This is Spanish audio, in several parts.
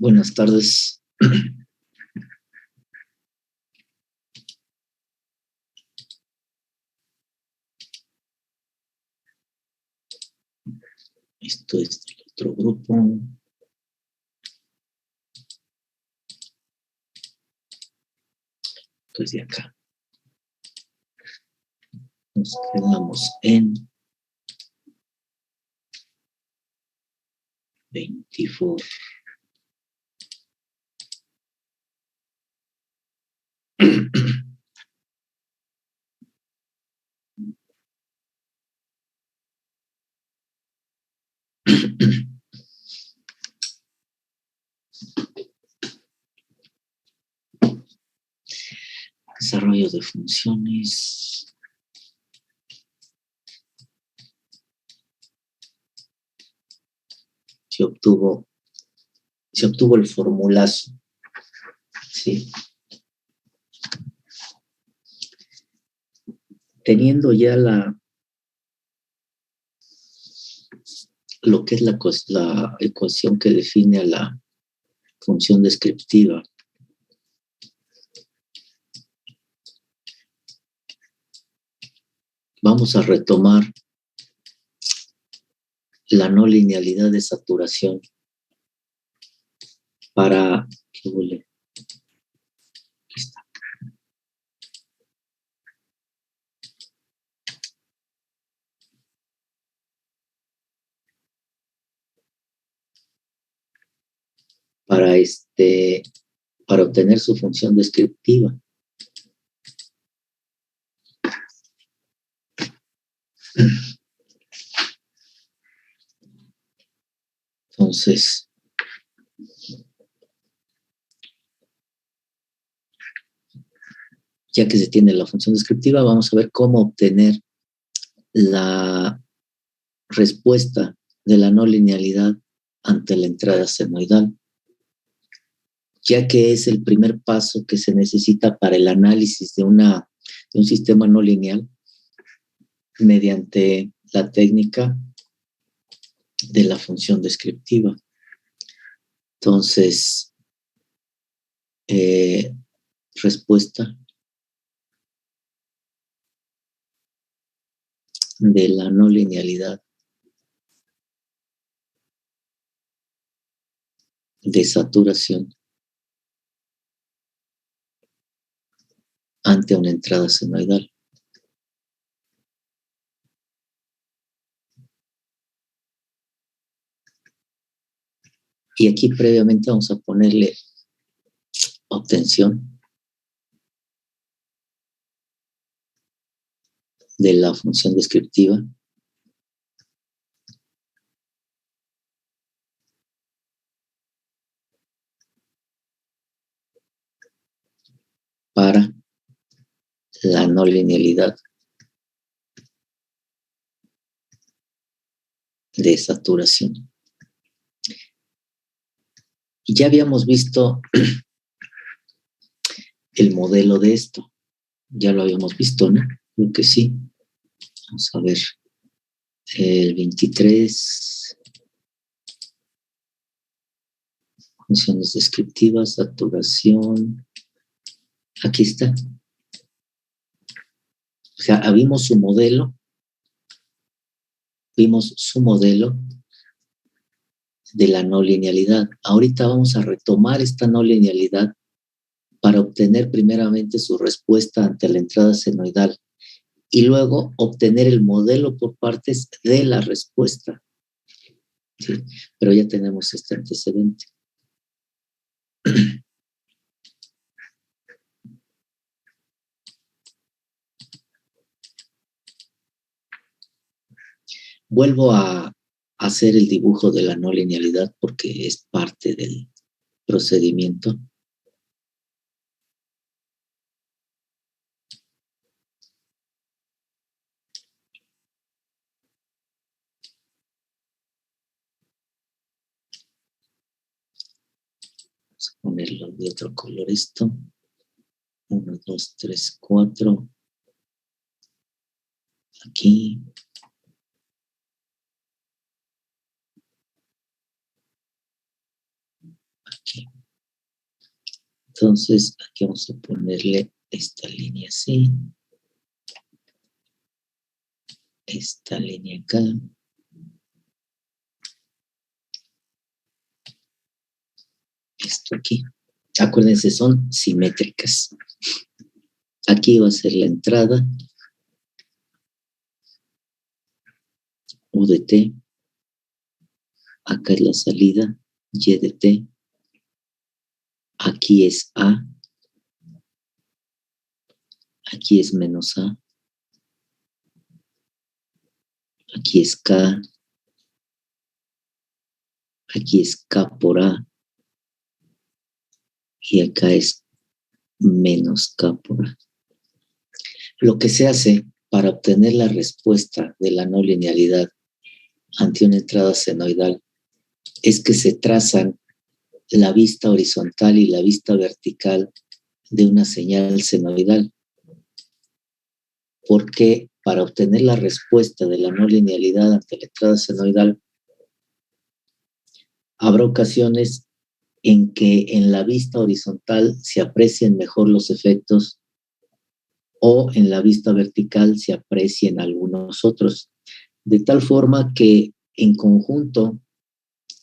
Buenas tardes. Esto es del otro grupo. Esto es de acá. Nos quedamos en 24. Desarrollo de funciones. Se obtuvo el formulazo. ¿Sí? Teniendo ya lo que es la ecuación que define a la función descriptiva. Vamos a retomar la no linealidad de saturación para ¿qué huele? Aquí está. Para obtener su función descriptiva. Entonces, ya que se tiene la función descriptiva, vamos a ver cómo obtener la respuesta de la no linealidad ante la entrada senoidal, ya que es el primer paso que se necesita para el análisis de un sistema no lineal mediante la técnica de la función descriptiva. Entonces, respuesta de la no linealidad de saturación ante una entrada senoidal. Y aquí previamente vamos a ponerle obtención de la función descriptiva para la no linealidad de saturación. Y ya habíamos visto el modelo de esto. Ya lo habíamos visto, ¿no? Creo que sí. Vamos a ver. El 23. Funciones descriptivas, saturación. Aquí está. O sea, vimos su modelo de la no linealidad. Ahorita vamos a retomar esta no linealidad para obtener primeramente su respuesta ante la entrada senoidal y luego obtener el modelo por partes de la respuesta. ¿Sí? Pero ya tenemos este antecedente. Vuelvo a hacer el dibujo de la no linealidad porque es parte del procedimiento. Vamos a ponerlo de otro color esto. 1, 2, 3, 4. Aquí. aquí. Entonces, aquí vamos a ponerle esta línea así. Esta línea acá. Esto aquí. Acuérdense, son simétricas. Aquí va a ser la entrada. U de T. Acá es la salida. Y de T. Aquí es A. Aquí es menos A. Aquí es K. Aquí es K por A. Y acá es menos K por A. Lo que se hace para obtener la respuesta de la no linealidad ante una entrada senoidal es que se trazan la vista horizontal y la vista vertical de una señal senoidal. Porque para obtener la respuesta de la no linealidad ante la entrada senoidal, habrá ocasiones en que en la vista horizontal se aprecien mejor los efectos o en la vista vertical se aprecien algunos otros. De tal forma que en conjunto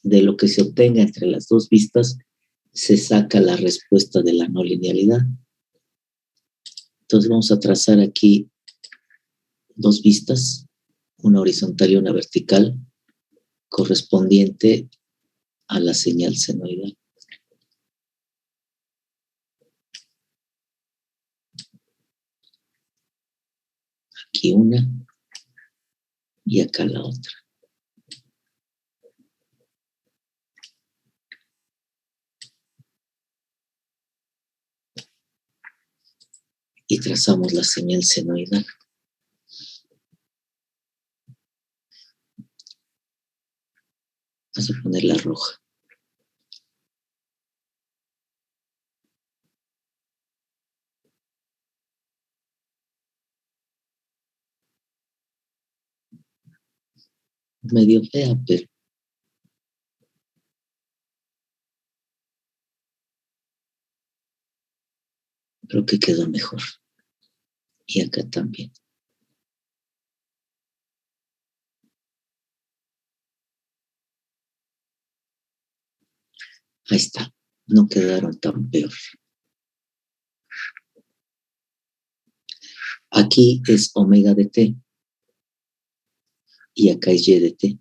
de lo que se obtenga entre las dos vistas, se saca la respuesta de la no linealidad. Entonces vamos a trazar aquí dos vistas, una horizontal y una vertical, correspondiente a la señal senoidal. Aquí una y acá la otra. Y trazamos la señal senoidal. Vamos a poner la roja. Medio fea, pero creo que quedó mejor. Y acá también. Ahí está. No quedaron tan peor. Aquí es omega de T. Y acá es Y de T.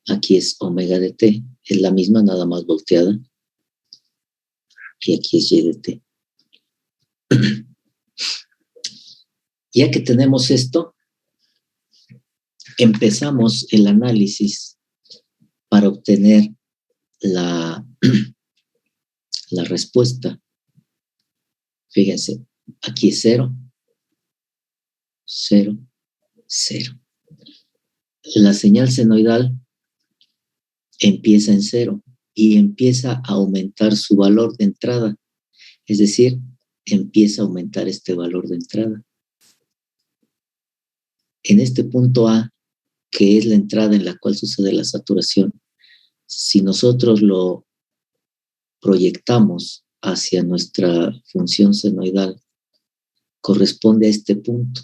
Aquí es omega de T. Es la misma, nada más volteada. Y aquí es Y de T. Ya que tenemos esto, empezamos el análisis para obtener la respuesta. Fíjense, aquí es 0, 0, 0. La señal senoidal empieza en 0 y empieza a aumentar su valor de entrada. Es decir, empieza a aumentar este valor de entrada. En este punto A, que es la entrada en la cual sucede la saturación, si nosotros lo proyectamos hacia nuestra función senoidal, corresponde a este punto.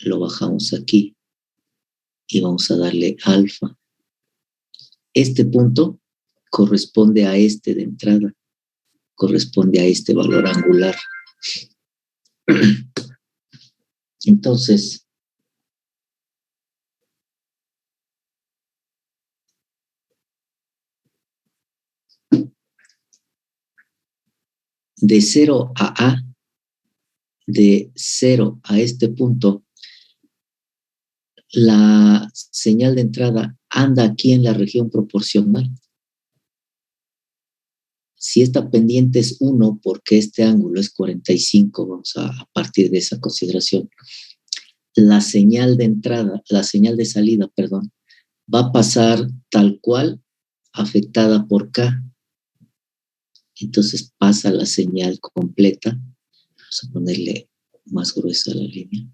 Lo bajamos aquí y vamos a darle alfa. Este punto corresponde a este de entrada, corresponde a este valor angular. Entonces, de 0 a A, de 0 a este punto, la señal de entrada anda aquí en la región proporcional. Si esta pendiente es 1, porque este ángulo es 45, vamos a partir de esa consideración, la señal de entrada, la señal de salida, perdón, va a pasar tal cual afectada por K. Entonces pasa la señal completa. Vamos a ponerle más gruesa la línea.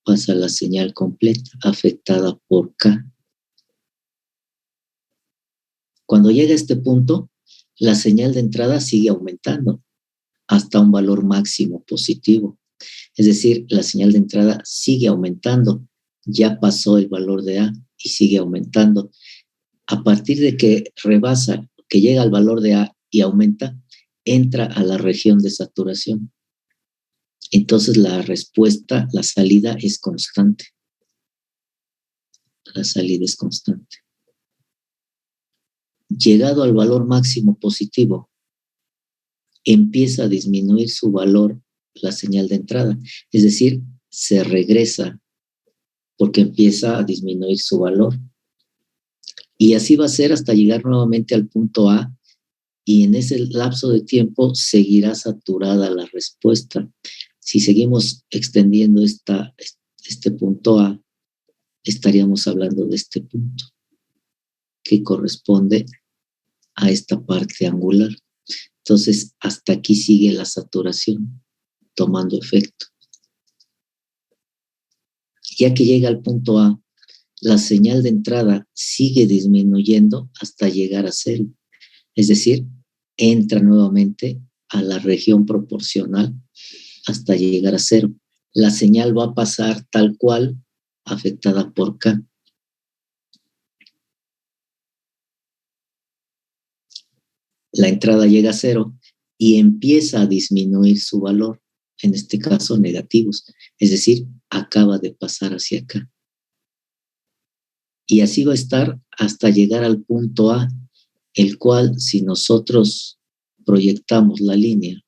Pasa la señal completa afectada por K. Cuando llega a este punto, la señal de entrada sigue aumentando hasta un valor máximo positivo. Es decir, la señal de entrada sigue aumentando. Ya pasó el valor de A y sigue aumentando. A partir de que rebasa, que llega al valor de A y aumenta, entra a la región de saturación. Entonces la respuesta, la salida es constante. La salida es constante. Llegado al valor máximo positivo, empieza a disminuir su valor la señal de entrada. Es decir, se regresa porque empieza a disminuir su valor. Y así va a ser hasta llegar nuevamente al punto A, y en ese lapso de tiempo seguirá saturada la respuesta. Si seguimos extendiendo este punto A, estaríamos hablando de este punto, que corresponde a esta parte angular. Entonces, hasta aquí sigue la saturación tomando efecto. Ya que llega al punto A, la señal de entrada sigue disminuyendo hasta llegar a cero. Es decir, entra nuevamente a la región proporcional hasta llegar a cero. La señal va a pasar tal cual afectada por K. La entrada llega a cero y empieza a disminuir su valor, en este caso negativos, es decir, acaba de pasar hacia acá. Y así va a estar hasta llegar al punto A, el cual, si nosotros proyectamos la línea,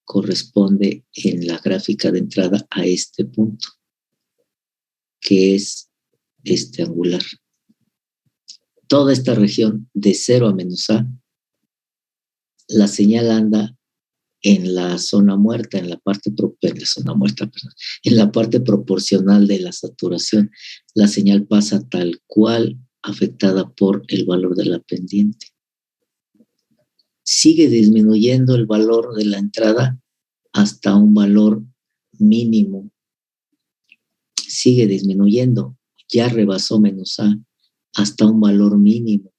corresponde en la gráfica de entrada a este punto, que es este angular. Toda esta región de 0 a menos A, la señal anda en la zona muerta, en la parte proporcional de la saturación. La señal pasa tal cual afectada por el valor de la pendiente. Sigue disminuyendo el valor de la entrada hasta un valor mínimo. Sigue disminuyendo, ya rebasó menos A hasta un valor mínimo.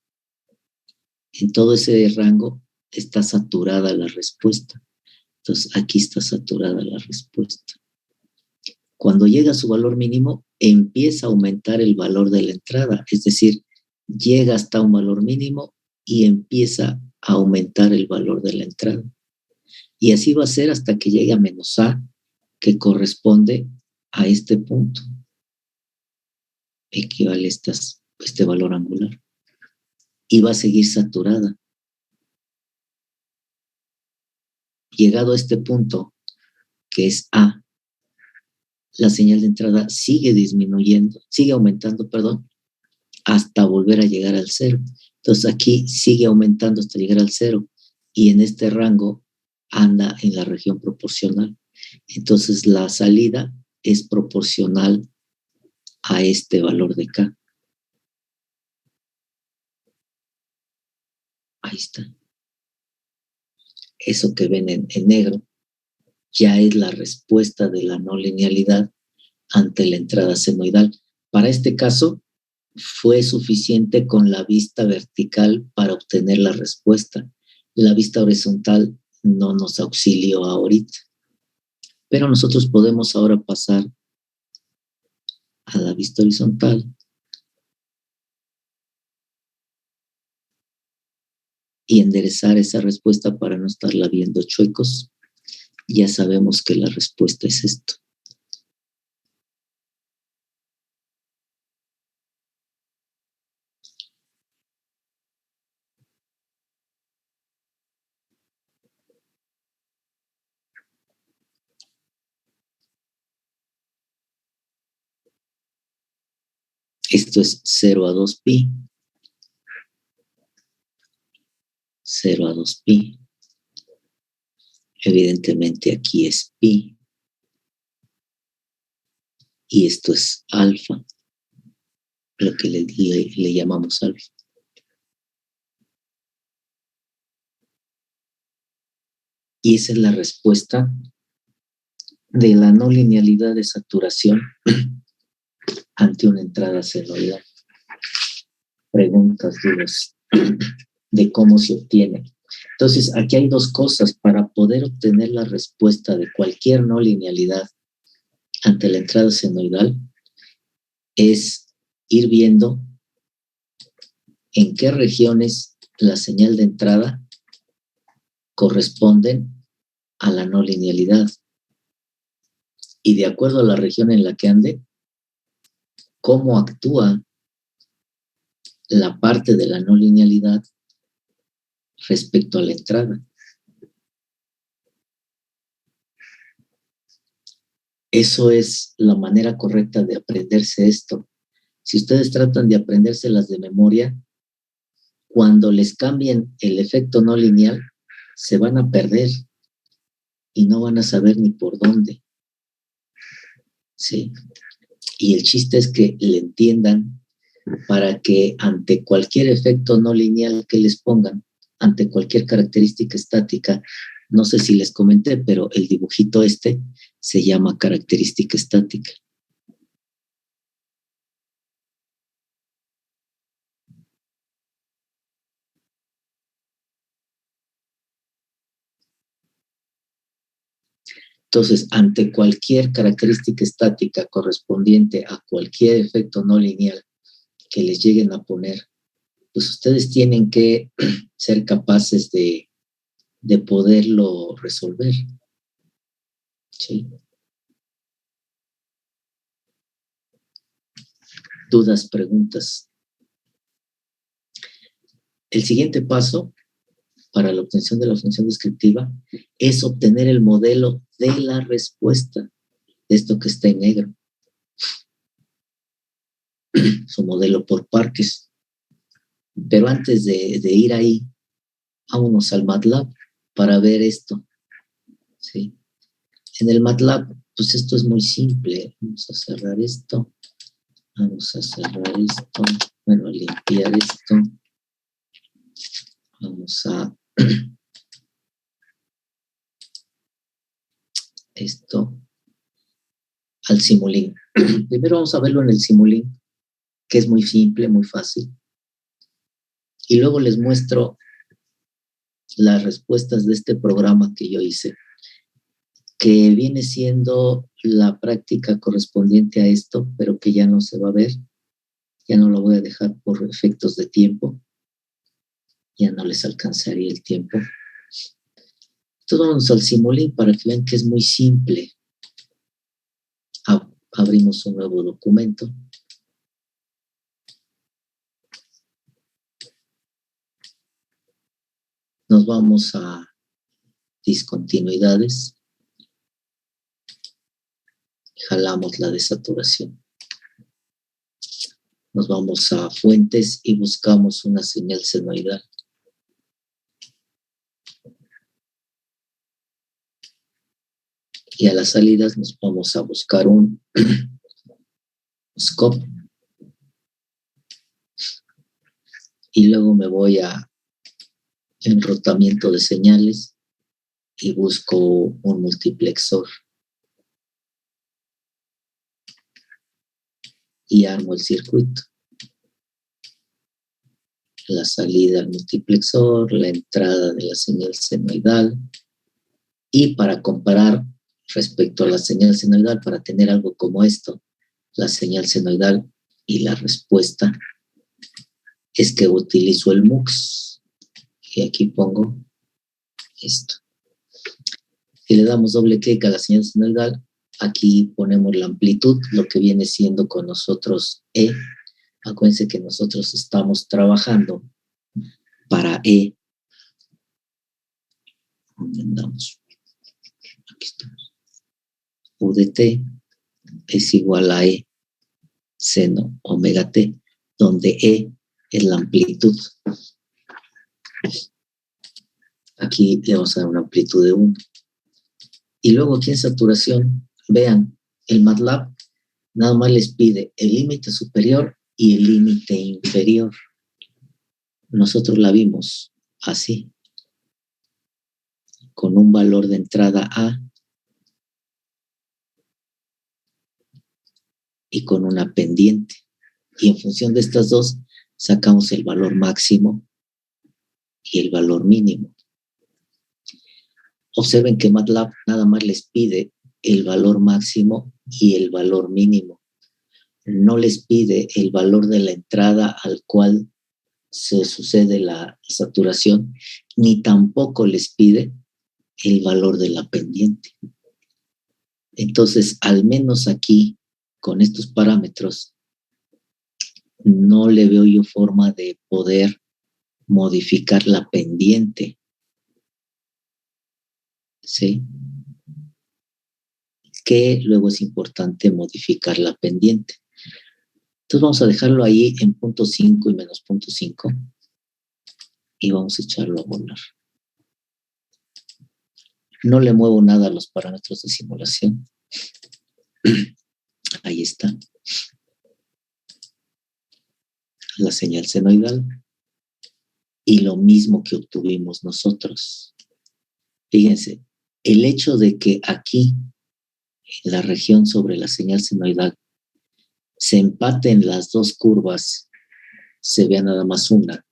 En todo ese rango está saturada la respuesta. Entonces, aquí está saturada la respuesta. Cuando llega a su valor mínimo, empieza a aumentar el valor de la entrada. Es decir, llega hasta un valor mínimo y empieza a aumentar el valor de la entrada. Y así va a ser hasta que llegue a menos A, que corresponde a este punto. Equivale a este valor angular. Y va a seguir saturada. Llegado a este punto, que es A, la señal de entrada sigue disminuyendo, sigue aumentando, hasta volver a llegar al cero. Entonces aquí sigue aumentando hasta llegar al cero y en este rango anda en la región proporcional. Entonces la salida es proporcional a este valor de K. Ahí está. Eso que ven en negro ya es la respuesta de la no linealidad ante la entrada senoidal. Para este caso, fue suficiente con la vista vertical para obtener la respuesta. La vista horizontal no nos auxilió ahorita. Pero nosotros podemos ahora pasar a la vista horizontal y enderezar esa respuesta para no estarla viendo chuecos. Ya sabemos que la respuesta es esto. Esto es 0 a 2pi. 0 a 2pi. Evidentemente aquí es pi. Y esto es alfa, lo que le llamamos alfa. Y esa es la respuesta de la no linealidad de saturación ante una entrada senoidal. preguntas, dudas de cómo se obtiene. Entonces, aquí hay dos cosas para poder obtener la respuesta de cualquier no linealidad ante la entrada senoidal, es ir viendo en qué regiones la señal de entrada corresponden a la no linealidad. Y de acuerdo a la región en la que ande, cómo actúa la parte de la no linealidad respecto a la entrada. Eso es la manera correcta de aprenderse esto. Si ustedes tratan de aprendérselas de memoria, cuando les cambien el efecto no lineal, se van a perder y no van a saber ni por dónde. ¿Sí? Y el chiste es que le entiendan para que ante cualquier efecto no lineal que les pongan, ante cualquier característica estática, no sé si les comenté, pero el dibujito este se llama característica estática. Entonces, ante cualquier característica estática correspondiente a cualquier efecto no lineal que les lleguen a poner, pues ustedes tienen que ser capaces de poderlo resolver. ¿Sí? Dudas, preguntas. El siguiente paso para la obtención de la función descriptiva es obtener el modelo de la respuesta de esto que está en negro. Su modelo por Parques. Pero antes de ir ahí, vámonos al MATLAB para ver esto. ¿Sí? En el MATLAB, pues esto es muy simple. Vamos a cerrar esto. Vamos a cerrar esto. Bueno, a limpiar esto. Vamos a esto al Simulink. Primero vamos a verlo en el Simulink, que es muy simple, muy fácil. Y luego les muestro las respuestas de este programa que yo hice, que viene siendo la práctica correspondiente a esto, pero que ya no se va a ver. Ya no lo voy a dejar por efectos de tiempo. Ya no les alcanzaría el tiempo. Entonces vamos al Simulink para que vean que es muy simple. Abrimos un nuevo documento. Nos vamos a discontinuidades. Jalamos la desaturación. Nos vamos a fuentes y buscamos una señal senoidal. Y a las salidas nos vamos a buscar un scope. Y luego me voy a enrutamiento de señales y busco un multiplexor. Y armo el circuito. La salida al multiplexor, la entrada de la señal senoidal. Y para comparar respecto a la señal senoidal, para tener algo como esto, la señal senoidal y la respuesta, es que utilizo el MUX. Y aquí pongo esto. Si le damos doble clic a la señal senoidal, aquí ponemos la amplitud, lo que viene siendo con nosotros E. Acuérdense que nosotros estamos trabajando para E. ¿Dónde andamos? Aquí estamos. U de T es igual a E seno omega T, donde E es la amplitud. Aquí le vamos a dar una amplitud de 1. Y luego aquí en saturación, vean, el MATLAB nada más les pide el límite superior y el límite inferior. Nosotros la vimos así, con un valor de entrada A y con una pendiente. Y en función de estas dos, sacamos el valor máximo y el valor mínimo. Observen que MATLAB nada más les pide el valor máximo y el valor mínimo. No les pide el valor de la entrada al cual se sucede la saturación, ni tampoco les pide el valor de la pendiente. Entonces, al menos aquí, con estos parámetros, no le veo yo forma de poder modificar la pendiente. ¿Sí? Que luego es importante modificar la pendiente. Entonces vamos a dejarlo ahí en 0.5 y menos 0.5 y vamos a echarlo a volar. No le muevo nada a los parámetros de simulación. Ahí está. La señal senoidal. Y lo mismo que obtuvimos nosotros. Fíjense, el hecho de que aquí, en la región sobre la señal senoidal, se empaten las dos curvas, se vea nada más una,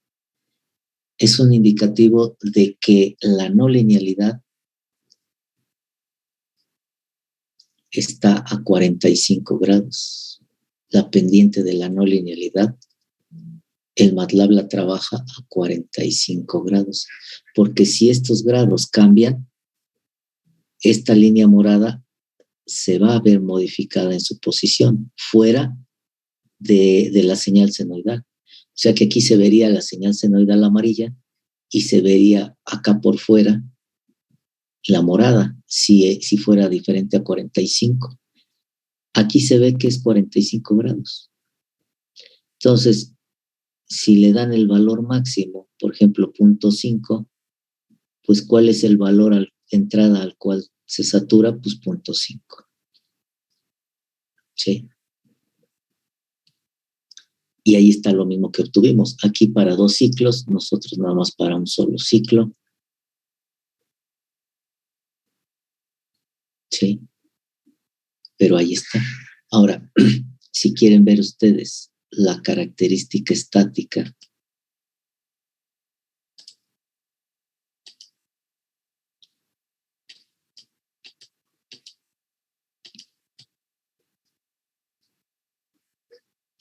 es un indicativo de que la no linealidad está a 45 grados. La pendiente de la no linealidad, el MATLAB la trabaja a 45 grados. Porque si estos grados cambian, esta línea morada se va a ver modificada en su posición, fuera de la señal senoidal. O sea que aquí se vería la señal senoidal amarilla y se vería acá por fuera la morada, si fuera diferente a 45. Aquí se ve que es 45 grados. Entonces, si le dan el valor máximo, por ejemplo, 0.5, pues ¿cuál es el valor de entrada al cual se satura? Pues 0.5. ¿Sí? Y ahí está lo mismo que obtuvimos. Aquí para 2 ciclos, nosotros nada más para un solo ciclo. ¿Sí? Pero ahí está. Ahora, si quieren ver ustedes la característica estática,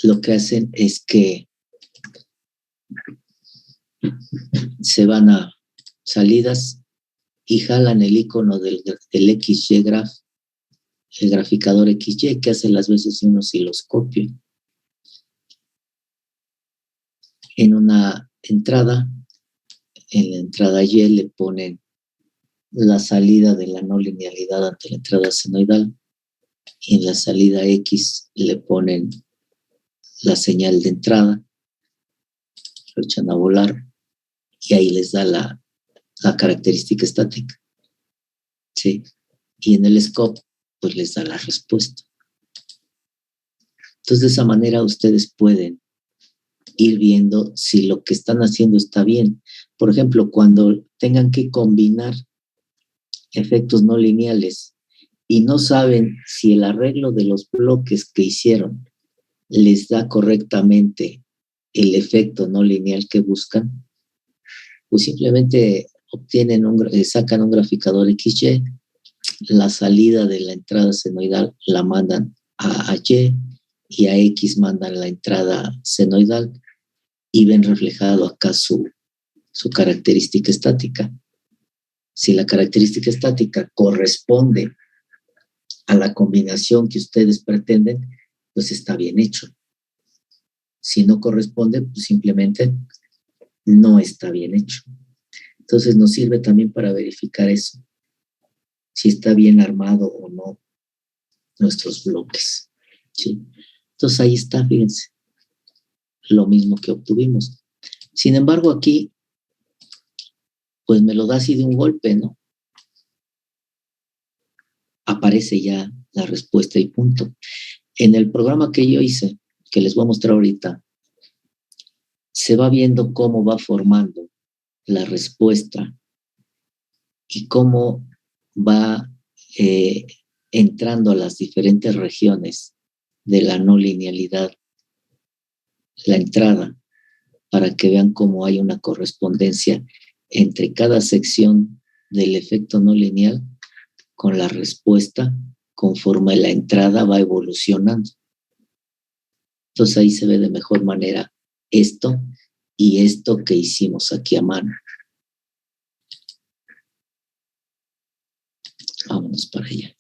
lo que hacen es que se van a salidas y jalan el icono del XY graph, el graficador XY, que hace las veces un osciloscopio. En una entrada, en la entrada Y le ponen la salida de la no linealidad ante la entrada senoidal, y en la salida X le ponen la señal de entrada, lo echan a volar y ahí les da la característica estática. ¿Sí? Y en el scope, pues les da la respuesta. Entonces, de esa manera ustedes pueden ir viendo si lo que están haciendo está bien. Por ejemplo, cuando tengan que combinar efectos no lineales y no saben si el arreglo de los bloques que hicieron les da correctamente el efecto no lineal que buscan, pues simplemente sacan un graficador XY, la salida de la entrada senoidal la mandan a Y a X mandan la entrada senoidal y ven reflejado acá su característica estática. Si la característica estática corresponde a la combinación que ustedes pretenden, pues está bien hecho. Si no corresponde, pues simplemente no está bien hecho. Entonces nos sirve también para verificar eso, si está bien armado o no nuestros bloques. ¿Sí? Entonces ahí está, fíjense, lo mismo que obtuvimos. Sin embargo, aquí, pues me lo da así de un golpe, ¿no? Aparece ya la respuesta y punto. En el programa que yo hice, que les voy a mostrar ahorita, se va viendo cómo va formando la respuesta y cómo va entrando a las diferentes regiones de la no linealidad, la entrada para que vean cómo hay una correspondencia entre cada sección del efecto no lineal con la respuesta conforme la entrada va evolucionando. Entonces ahí se ve de mejor manera esto y esto que hicimos aquí a mano. Vámonos para allá.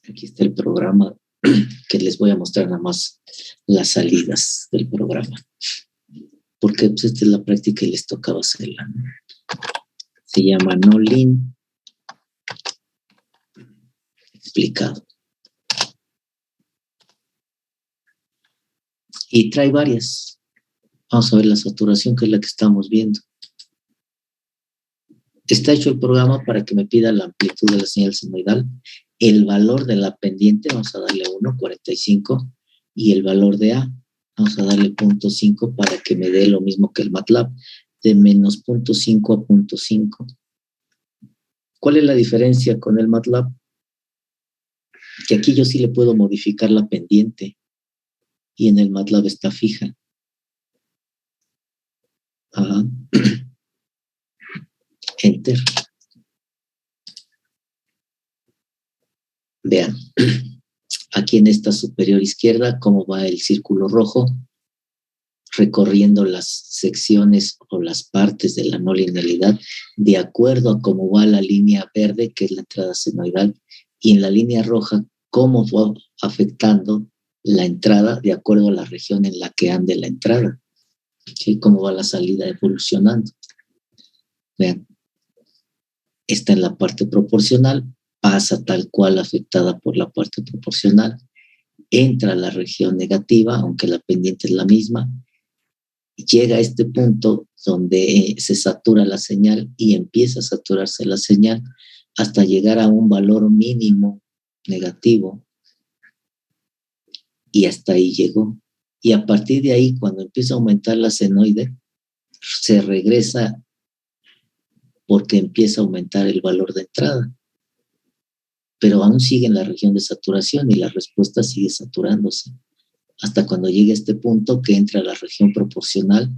Aquí está el programa que les voy a mostrar nada más las salidas del programa. Porque pues, esta es la práctica y les tocaba hacerla, ¿no? Se llama NoLin explicado. Y trae varias. Vamos a ver la saturación, que es la que estamos viendo. Está hecho el programa para que me pida la amplitud de la señal senoidal, el valor de la pendiente, vamos a darle 1.45, y el valor de A, vamos a darle 0.5 para que me dé lo mismo que el MATLAB, de menos 0.5 a 0.5. ¿Cuál es la diferencia con el MATLAB? Que aquí yo sí le puedo modificar la pendiente, y en el MATLAB está fija. Ajá. Enter. Vean, aquí en esta superior izquierda, cómo va el círculo rojo, recorriendo las secciones o las partes de la no linealidad de acuerdo a cómo va la línea verde, que es la entrada senoidal, y en la línea roja, cómo va afectando la entrada de acuerdo a la región en la que ande la entrada, ¿sí? Cómo va la salida evolucionando. Vean, está en la parte proporcional, pasa tal cual afectada por la parte proporcional, entra a la región negativa, aunque la pendiente es la misma, llega a este punto donde se satura la señal y empieza a saturarse la señal hasta llegar a un valor mínimo negativo, y hasta ahí llegó. Y a partir de ahí, cuando empieza a aumentar la senoide, se regresa porque empieza a aumentar el valor de entrada. Pero aún sigue en la región de saturación y la respuesta sigue saturándose hasta cuando llegue a este punto que entra a la región proporcional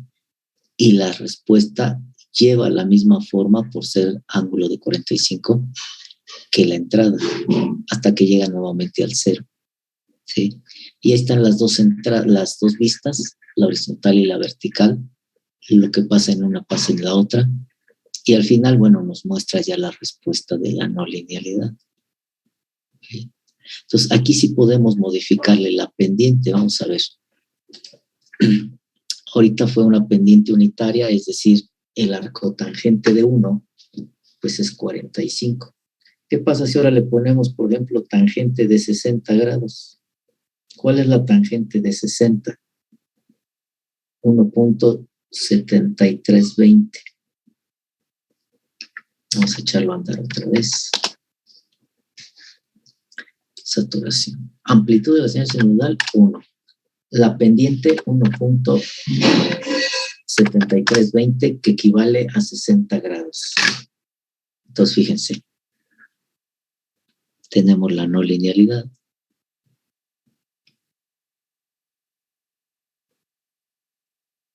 y la respuesta lleva la misma forma por ser ángulo de 45 que la entrada, hasta que llega nuevamente al cero, ¿sí? Y ahí están las dos vistas, la horizontal y la vertical, y lo que pasa en una pasa en la otra, y al final, bueno, nos muestra ya la respuesta de la no linealidad. ¿Sí? Entonces, aquí sí podemos modificarle la pendiente, vamos a ver. Ahorita fue una pendiente unitaria, es decir, el arco tangente de 1, pues es 45. ¿Qué pasa si ahora le ponemos, por ejemplo, tangente de 60 grados? ¿Cuál es la tangente de 60? 1.7320. Vamos a echarlo a andar otra vez. Saturación. Amplitud de la señal senoidal, 1. La pendiente, 1.7320, que equivale a 60 grados. Entonces, fíjense. Tenemos la no linealidad.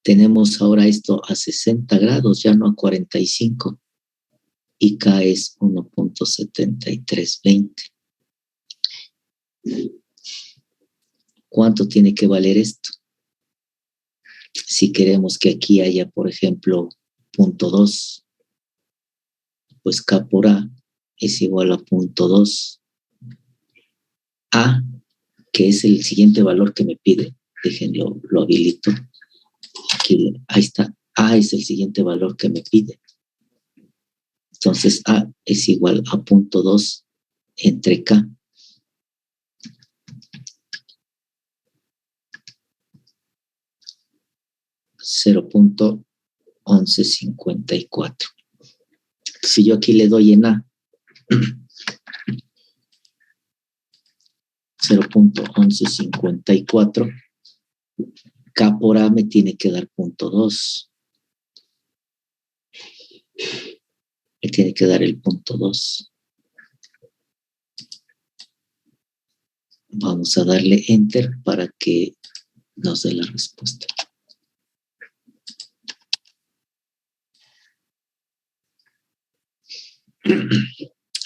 Tenemos ahora esto a 60 grados, ya no a 45. Y K es 1.7320. ¿Cuánto tiene que valer esto? Si queremos que aquí haya, por ejemplo, 0.2, pues K por A es igual a 0.2. A, que es el siguiente valor que me pide, déjenlo, lo habilito. Aquí, ahí está, A es el siguiente valor que me pide. Entonces A es igual a 0.2 entre K. .1154. Si yo aquí le doy en A 0.1154, K por A me tiene que dar 0.2. Me tiene que dar el 0.2. Vamos a darle Enter para que nos dé la respuesta.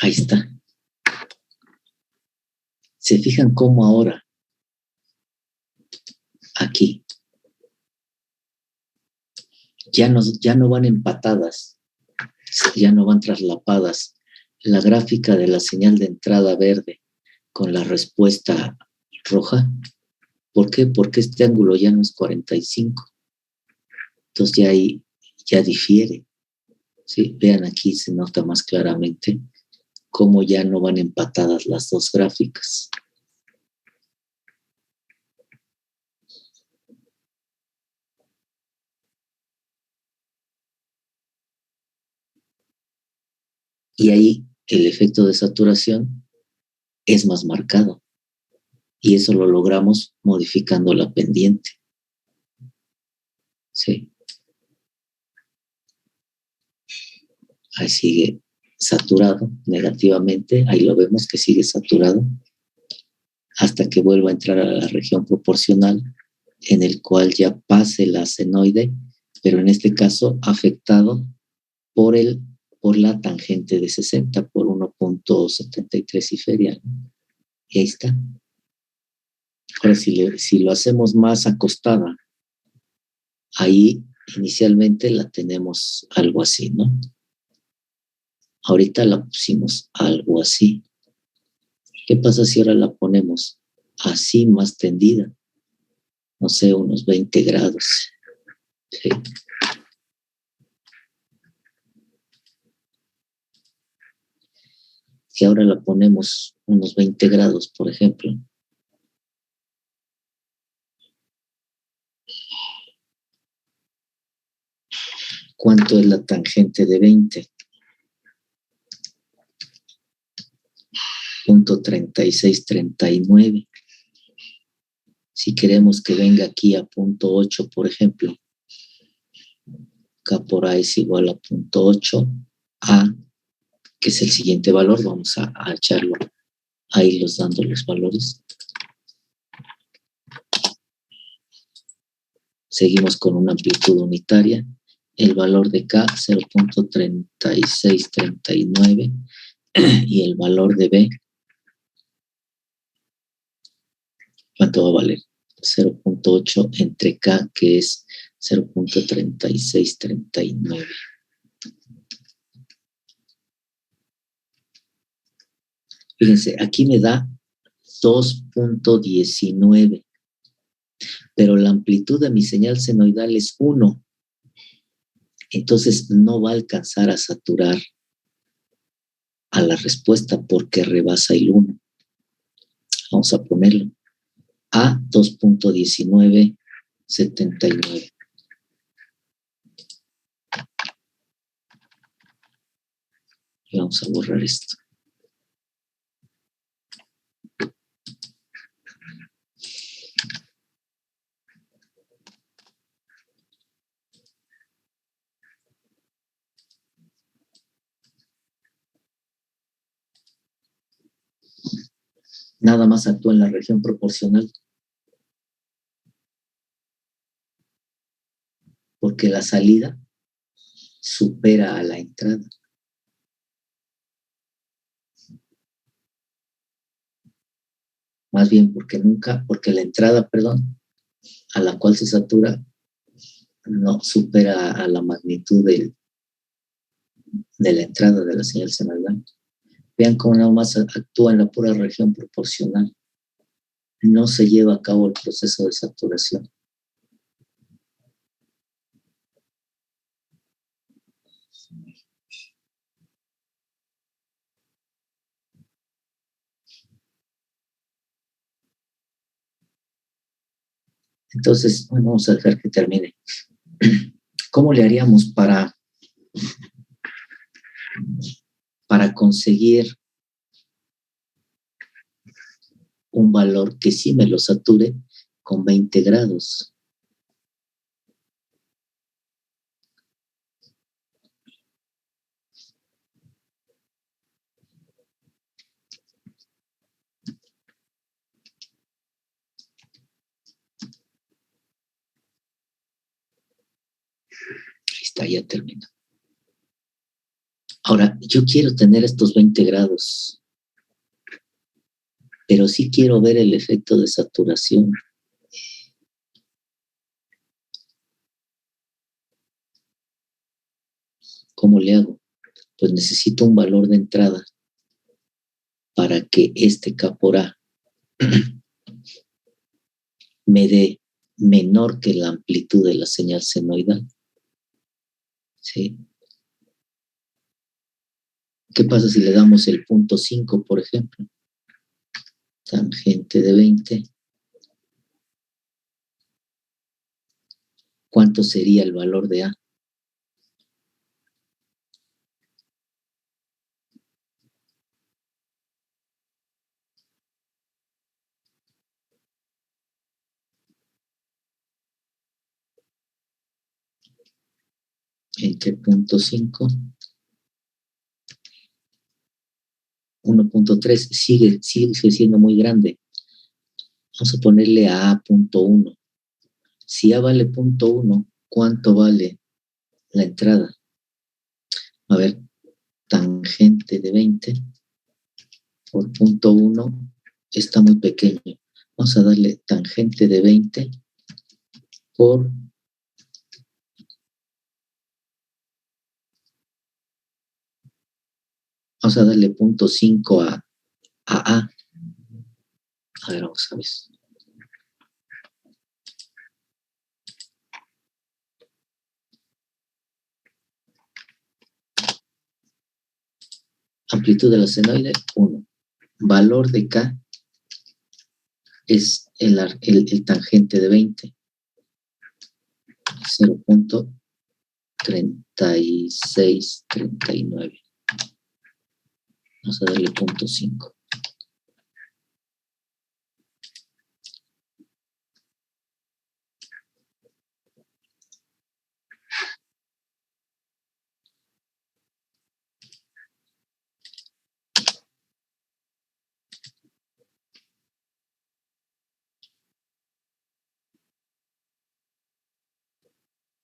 Ahí está. ¿Se fijan cómo ahora? Aquí. Ya no van empatadas, ya no van traslapadas. La gráfica de la señal de entrada verde con la respuesta roja. ¿Por qué? Porque este ángulo ya no es 45. Entonces ya ahí ya difiere. ¿Sí? Vean aquí, se nota más claramente cómo ya no van empatadas las dos gráficas. Y ahí el efecto de saturación es más marcado. Y eso lo logramos modificando la pendiente. ¿Sí? Ahí sigue saturado negativamente. Ahí lo vemos que sigue saturado hasta que vuelva a entrar a la región proporcional, en el cual ya pase la senoide, pero en este caso afectado por la tangente de 60, por 1.73 y feria. Y ahí está. Ahora, si lo hacemos más acostada, ahí inicialmente la tenemos algo así, ¿no? Ahorita la pusimos algo así. ¿Qué pasa si ahora la ponemos así, más tendida? No sé, unos 20 grados. ¿Sí? Si ahora la ponemos unos 20 grados, por ejemplo. ¿Cuánto es la tangente de 20? .3639. Si queremos que venga aquí a 0.8, por ejemplo, K por A es igual a 0.8, A, que es el siguiente valor, vamos a echarlo ahí los dando los valores. Seguimos con una amplitud unitaria. El valor de K, 0.3639, y el valor de B, ¿cuánto va a valer? 0.8 entre K, que es 0.3639. Fíjense, aquí me da 2.19, pero la amplitud de mi señal senoidal es 1. Entonces no va a alcanzar a saturar a la respuesta porque rebasa el 1. Vamos a ponerlo a 2.1979. Y vamos a borrar esto. Nada más actúa en la región proporcional, porque la salida supera a la entrada. Más bien porque la entrada, a la cual se satura, no supera a la magnitud de la entrada de la señal senoidal. Vean cómo nada más actúa en la pura región proporcional. No se lleva a cabo el proceso de saturación. Entonces, bueno, vamos a dejar que termine. ¿Cómo le haríamos para conseguir un valor que sí me lo sature con 20 grados? Ahí está, ya terminó. Ahora, yo quiero tener estos 20 grados, pero sí quiero ver el efecto de saturación. ¿Cómo le hago? Pues necesito un valor de entrada para que este K/A me dé menor que la amplitud de la señal senoidal. ¿Sí? ¿Qué pasa si le damos el punto 5, por ejemplo? Tangente de 20. ¿Cuánto sería el valor de A? Entre punto 5, 1.3, sigue siendo muy grande. Vamos a ponerle a A.1. Si A vale 0.1, ¿cuánto vale la entrada? A ver, tangente de 20 por 0.1 está muy pequeño. Vamos a darle tangente de 20 por... Vamos a darle 0.5 a A. A ver, vamos a ver. Amplitud de la senoide, 1. Valor de K es el tangente de 20. 0.3639. Vamos a darle 0.5.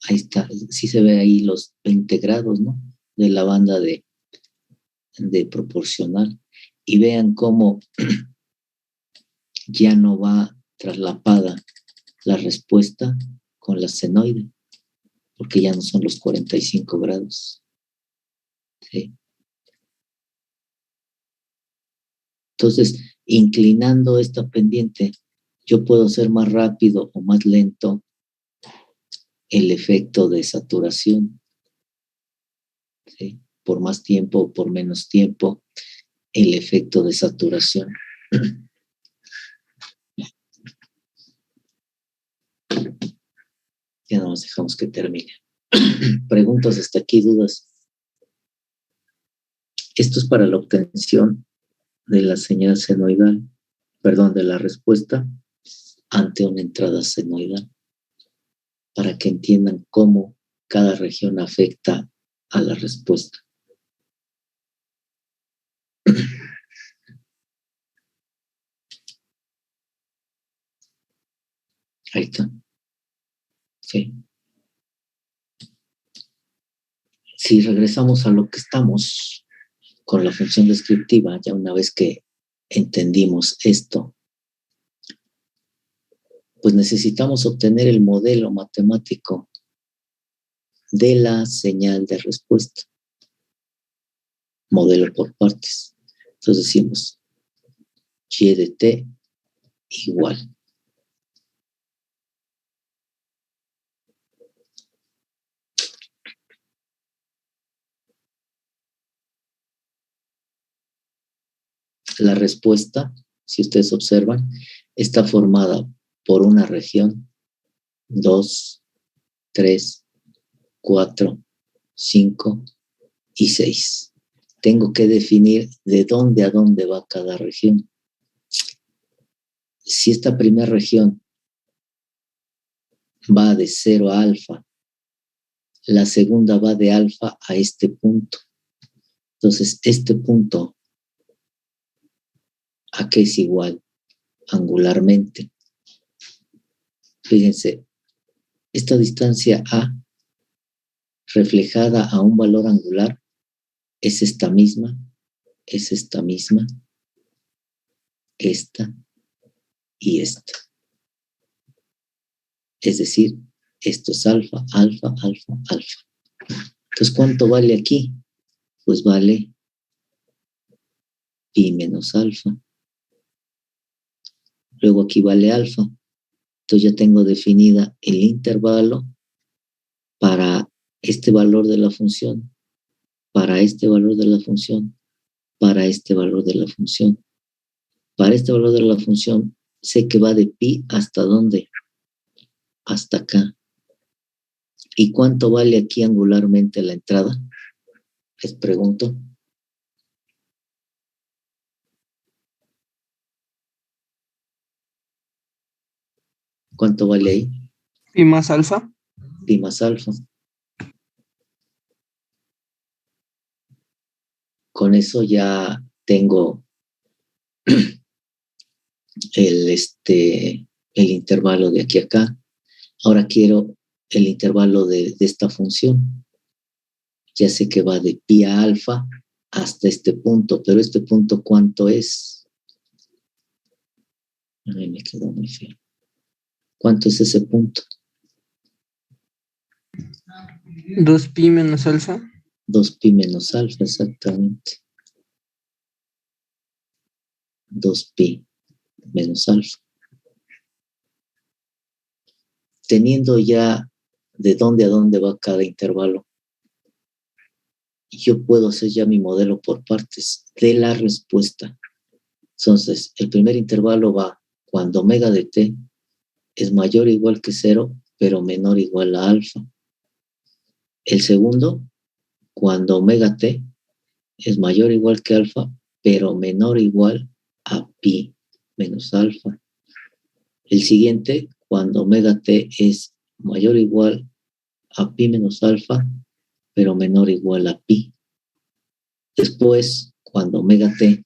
Ahí está, sí se ve ahí los 20 grados, ¿no? De la banda de proporcional. Y vean cómo ya no va traslapada la respuesta con la senoide, porque ya no son los 45 grados. ¿Sí? Entonces, inclinando esta pendiente, yo puedo hacer más rápido o más lento el efecto de saturación. ¿Sí? Por más tiempo o por menos tiempo, el efecto de saturación. Ya no nos dejamos que termine. Preguntas hasta aquí, dudas. Esto es para la obtención de la señal senoidal, perdón, de la respuesta ante una entrada senoidal, para que entiendan cómo cada región afecta a la respuesta. Ahí está. Sí. Si regresamos a lo que estamos con la función descriptiva, ya una vez que entendimos esto, pues necesitamos obtener el modelo matemático de la señal de respuesta. Modelo por partes. Entonces decimos y de t igual. La respuesta, si ustedes observan, está formada por una región, 2, 3, 4, 5 y 6. Tengo que definir de dónde a dónde va cada región. Si esta primera región va de 0 a alfa, la segunda va de alfa a este punto. Entonces, este punto, ¿a qué es igual? Angularmente. Fíjense, esta distancia A reflejada a un valor angular es esta misma, esta y esta. Es decir, esto es alfa, alfa, alfa, alfa. Entonces, ¿cuánto vale aquí? Pues vale pi menos alfa. Luego aquí vale alfa. Entonces ya tengo definida el intervalo para este valor de la función, para este valor de la función, para este valor de la función. Para este valor de la función, sé que va de pi hasta dónde, hasta acá. ¿Y cuánto vale aquí angularmente la entrada? Les pregunto. ¿Cuánto vale ahí? Pi más alfa. Pi más alfa. Con eso ya tengo el intervalo de aquí a acá. Ahora quiero el intervalo de esta función. Ya sé que va de pi a alfa hasta este punto, pero este punto, ¿cuánto es? A mí me quedó muy feo. ¿Cuánto es ese punto? 2 pi menos alfa. 2 pi menos alfa, exactamente. 2 pi menos alfa. Teniendo ya de dónde a dónde va cada intervalo, yo puedo hacer ya mi modelo por partes de la respuesta. Entonces, el primer intervalo va cuando omega de t es mayor o igual que 0, pero menor o igual a alfa. El segundo, cuando omega t es mayor o igual que alfa, pero menor o igual a pi menos alfa. El siguiente, cuando omega t es mayor o igual a pi menos alfa, pero menor o igual a pi. Después, cuando omega t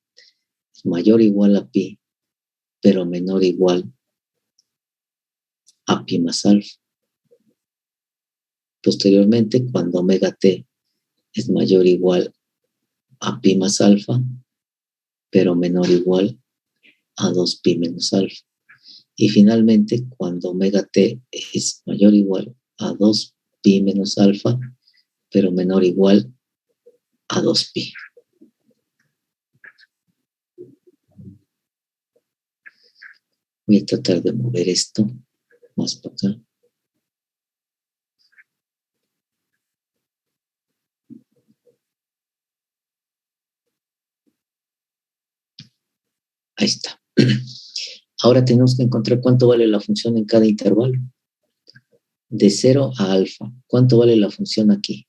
es mayor o igual a pi, pero menor o igual a pi más alfa. Posteriormente, cuando omega t es mayor o igual a pi más alfa, pero menor o igual a 2 pi menos alfa. Y finalmente, cuando omega t es mayor o igual a 2 pi menos alfa, pero menor o igual a 2 pi. Voy a tratar de mover esto más para acá. Ahí está. Ahora tenemos que encontrar cuánto vale la función en cada intervalo. De 0 a alfa. ¿Cuánto vale la función aquí?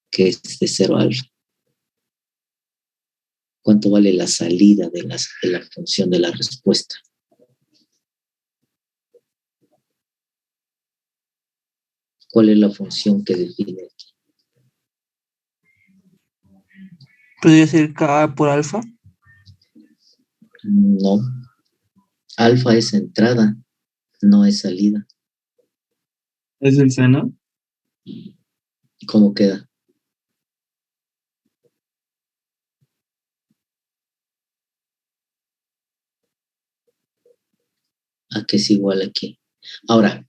Que es de 0 a alfa. ¿Cuánto vale la salida de la función de la respuesta? ¿Cuál es la función que define aquí? ¿Podría ser K por alfa? No. Alfa es entrada, no es salida. ¿Es el seno? ¿Cómo queda? ¿A qué es igual aquí? Ahora,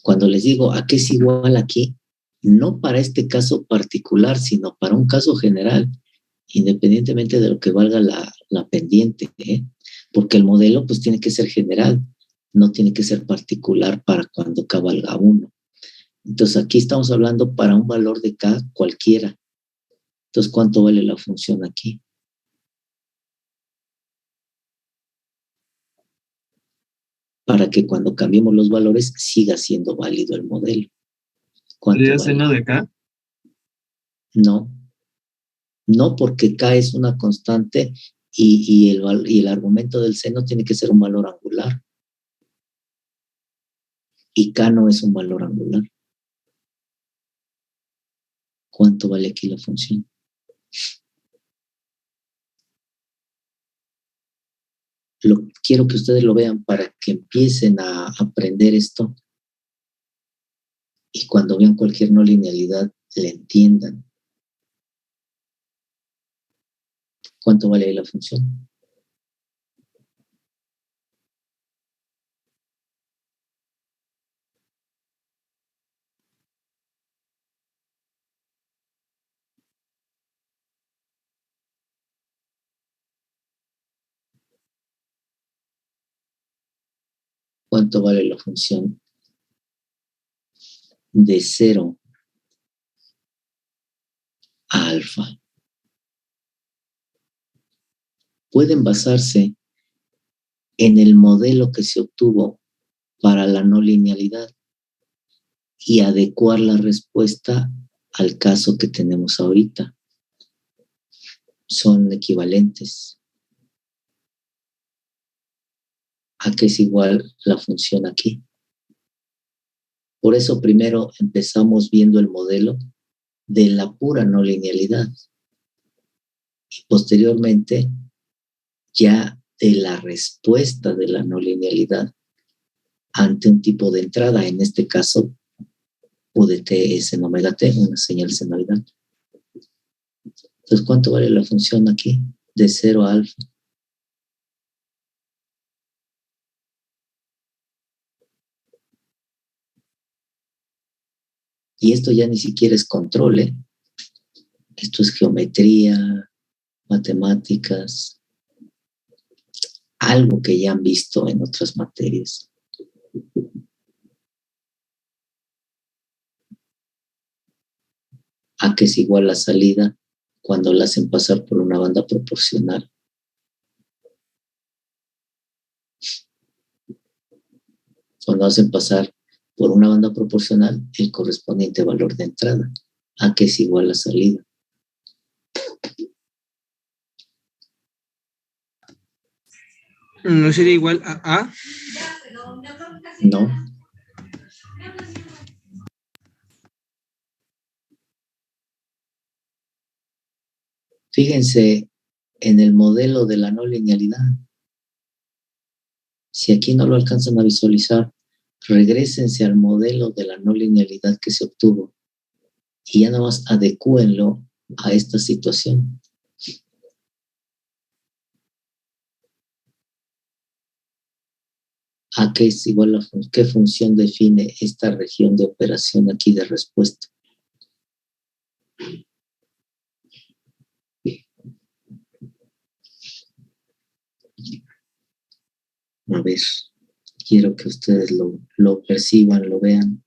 cuando les digo a qué es igual aquí, no para este caso particular, sino para un caso general, independientemente de lo que valga la pendiente, ¿eh? Porque el modelo pues tiene que ser general, no tiene que ser particular para cuando cabalga uno. Entonces aquí estamos hablando para un valor de K cualquiera. Entonces, ¿cuánto vale la función aquí? Para que cuando cambiemos los valores siga siendo válido el modelo. ¿Cuánto ¿Sería vale? seno de K? No, no porque K es una constante y el argumento del seno tiene que ser un valor angular. Y K no es un valor angular. ¿Cuánto vale aquí la función? Quiero que ustedes lo vean para que empiecen a aprender esto. y cuando vean cualquier no linealidad, le entiendan. ¿Cuánto vale ahí la función? ¿Cuánto vale la función de 0 a alfa? Pueden basarse en el modelo que se obtuvo para la no linealidad y adecuar la respuesta al caso que tenemos ahorita. Son equivalentes. ¿A qué es igual la función aquí? Por eso primero empezamos viendo el modelo de la pura no linealidad y posteriormente ya de la respuesta de la no linealidad ante un tipo de entrada, en este caso UDT es en omega t, una señal senoidal. Entonces, ¿cuánto vale la función aquí? De 0 a alfa. Y esto ya ni siquiera es control, ¿eh? Esto es geometría, matemáticas, algo que ya han visto en otras materias. ¿A qué es igual la salida cuando la hacen pasar por una banda proporcional? Cuando hacen pasar por una banda proporcional el correspondiente valor de entrada. ¿A qué es igual la salida? ¿No sería igual a A? No. Fíjense en el modelo de la no linealidad. Si aquí no lo alcanzan a visualizar, regrésense al modelo de la no linealidad que se obtuvo y ya nada más adecúenlo a esta situación. ¿A qué es igual qué función define esta región de operación aquí de respuesta? A ver, quiero que ustedes lo perciban, lo vean.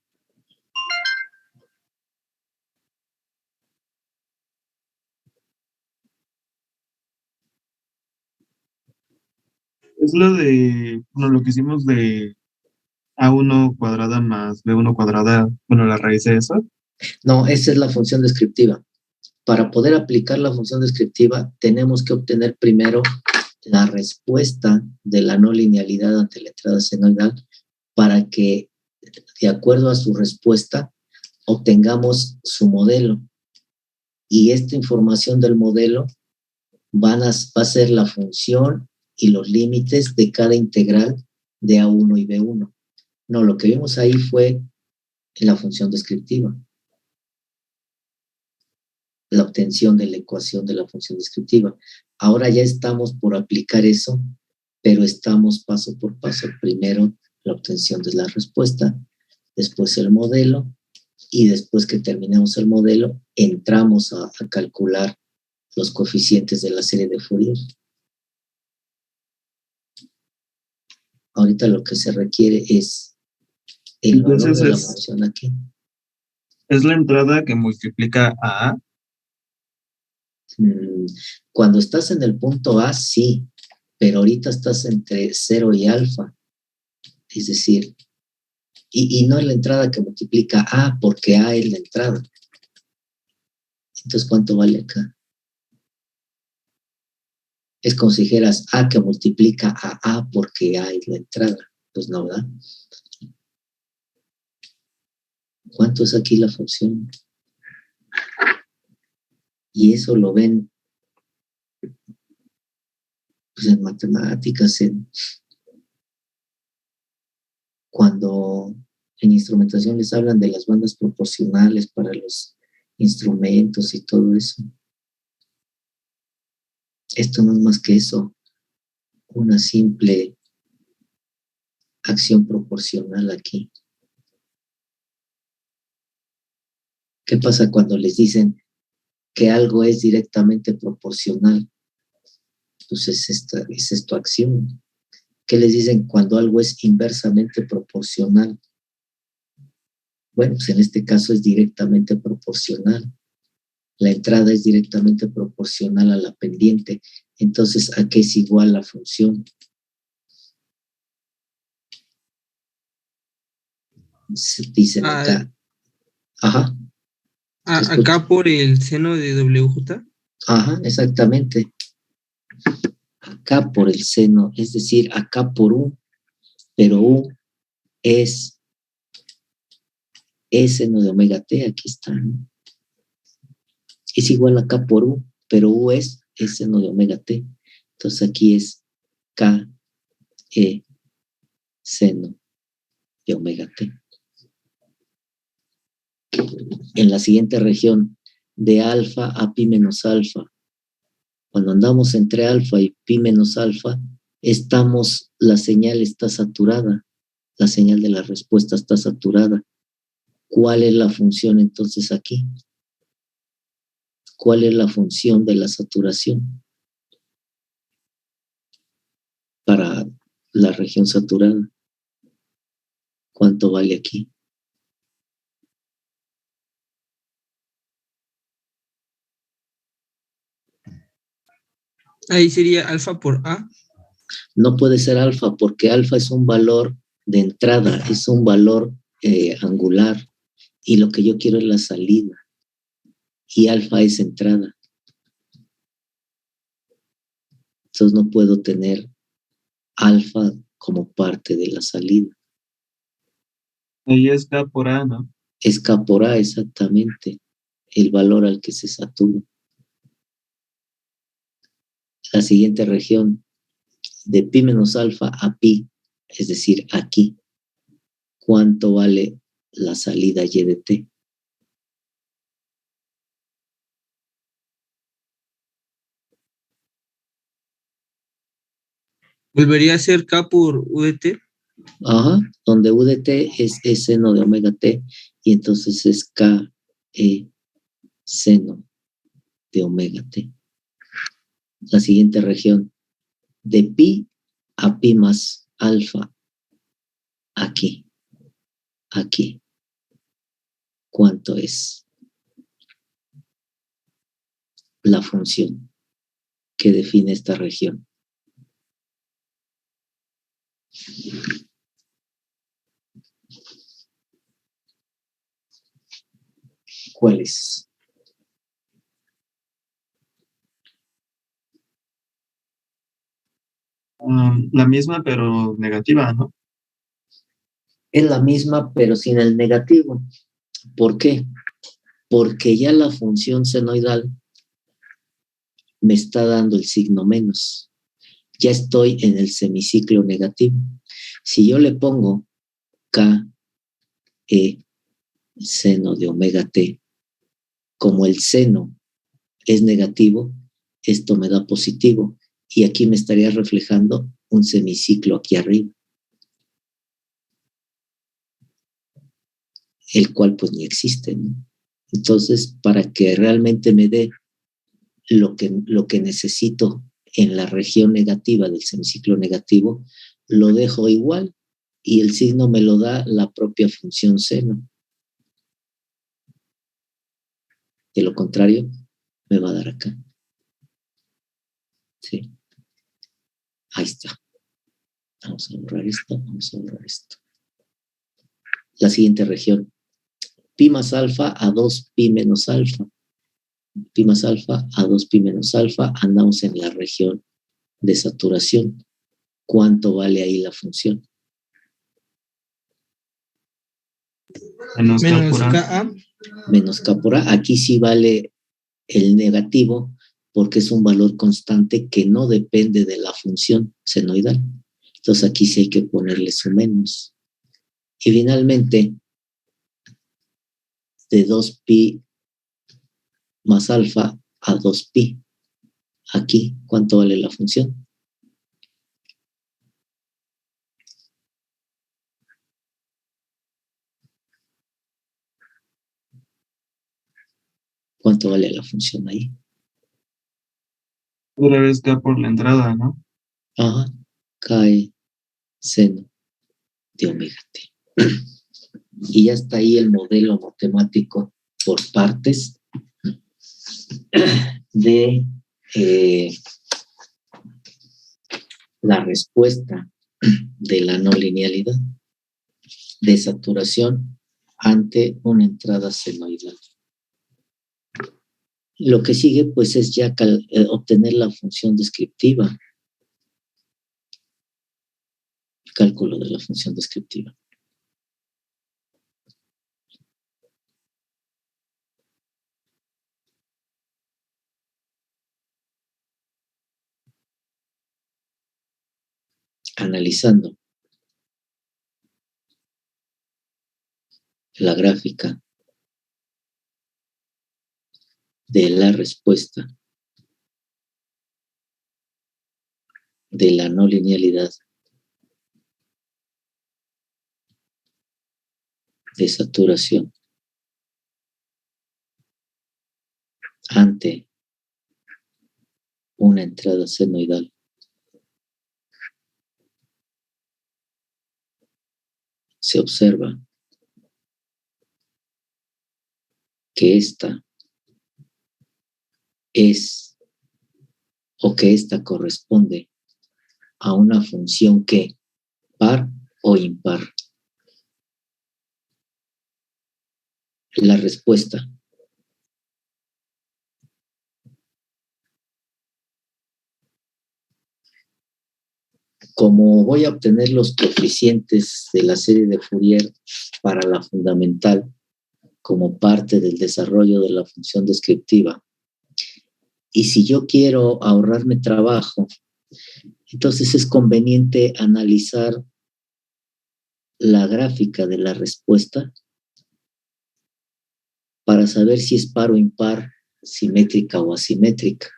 Es lo que hicimos de A1 cuadrada más B1 cuadrada, bueno, la raíz de eso. No, esa es la función descriptiva. Para poder aplicar la función descriptiva, tenemos que obtener primero la respuesta de la no linealidad ante la entrada senoidal para que, de acuerdo a su respuesta, obtengamos su modelo. Y esta información del modelo va a ser la función y los límites de cada integral de A1 y B1. No, lo que vimos ahí fue la función descriptiva, la obtención de la ecuación de la función descriptiva. Ahora ya estamos por aplicar eso, pero estamos paso por paso. Primero la obtención de la respuesta, después el modelo, y después que terminemos el modelo, entramos a calcular los coeficientes de la serie de Fourier. Ahorita lo que se requiere es el valor de la función aquí. ¿Es la entrada que multiplica a A? Cuando estás en el punto A, sí, pero ahorita estás entre 0 y alfa. Es decir, y no es la entrada que multiplica A, porque A es la entrada. Entonces, ¿cuánto vale acá? Es como si dijeras A que multiplica a A porque A es la entrada. Pues no, ¿verdad? ¿Cuánto es aquí la función? Y eso lo ven pues, en matemáticas, cuando En instrumentación les hablan de las bandas proporcionales para los instrumentos y todo eso. Esto no es más que eso, una simple acción proporcional aquí. ¿Qué pasa cuando les dicen que algo es directamente proporcional? Pues es tu acción. ¿Qué les dicen cuando algo es inversamente proporcional? Bueno, pues en este caso es directamente proporcional. La entrada es directamente proporcional a la pendiente. Entonces, ¿a qué es igual la función? Dicen acá. Ajá. Acá por el seno de WJ. Ajá, exactamente. Acá por el seno, es decir, acá por U, pero U es seno de omega t, aquí está, ¿no? Es igual a K por U, pero U es seno de omega t. Entonces aquí es K, seno de omega t. En la siguiente región, de alfa a pi menos alfa. Cuando andamos entre alfa y pi menos alfa, la señal está saturada, la señal de la respuesta está saturada. ¿Cuál es la función entonces aquí? ¿Cuál es la función de la saturación para la región saturada? ¿Cuánto vale aquí? Ahí sería alfa por A. No puede ser alfa porque alfa es un valor de entrada, es un valor angular y lo que yo quiero es la salida y alfa es entrada. Entonces no puedo tener alfa como parte de la salida. Ahí es K por A, ¿no? Es K por A exactamente, el valor al que se satura. La siguiente región, de pi menos alfa a pi, es decir, aquí, ¿cuánto vale la salida y de t? Volvería a ser K por U de T. Ajá, donde U de t es seno de omega t y entonces es K seno de omega t. La siguiente región, de pi a pi más alfa, aquí, ¿cuánto es la función que define esta región? ¿Cuál es? La misma, pero negativa, ¿no? Es la misma, pero sin el negativo. ¿Por qué? Porque ya la función senoidal me está dando el signo menos. Ya estoy en el semiciclo negativo. Si yo le pongo K, seno de omega t, como el seno es negativo, esto me da positivo. Y aquí me estaría reflejando un semiciclo aquí arriba, el cual pues ni existe, ¿no? Entonces, para que realmente me dé lo que necesito en la región negativa del semiciclo negativo, lo dejo igual y el signo me lo da la propia función seno. De lo contrario, me va a dar acá. ¿Sí? Ahí está. Vamos a borrar esto, vamos a borrar esto. La siguiente región. Pi más alfa a 2 pi menos alfa. Pi más alfa a 2 pi menos alfa. Andamos en la región de saturación. ¿Cuánto vale ahí la función? Menos K por A. KA. Menos K por A. Aquí sí vale el negativo porque es un valor constante que no depende de la función senoidal. Entonces aquí sí hay que ponerle su menos. Y finalmente, de 2pi más alfa a 2pi. Aquí, ¿cuánto vale la función? ¿Cuánto vale la función ahí? Otra vez K por la entrada, ¿no? Ajá, cae seno de omega t. Y ya está ahí el modelo matemático por partes de la respuesta de la no linealidad de saturación ante una entrada senoidal. Lo que sigue, pues, es ya obtener la función descriptiva. Cálculo de la función descriptiva. Analizando la gráfica de la respuesta de la no linealidad de saturación ante una entrada senoidal, se observa que esta es, o que esta corresponde a una función que, par o impar. La respuesta como voy a obtener los coeficientes de la serie de Fourier para la fundamental como parte del desarrollo de la función descriptiva, y si yo quiero ahorrarme trabajo, entonces es conveniente analizar la gráfica de la respuesta para saber si es par o impar, simétrica o asimétrica.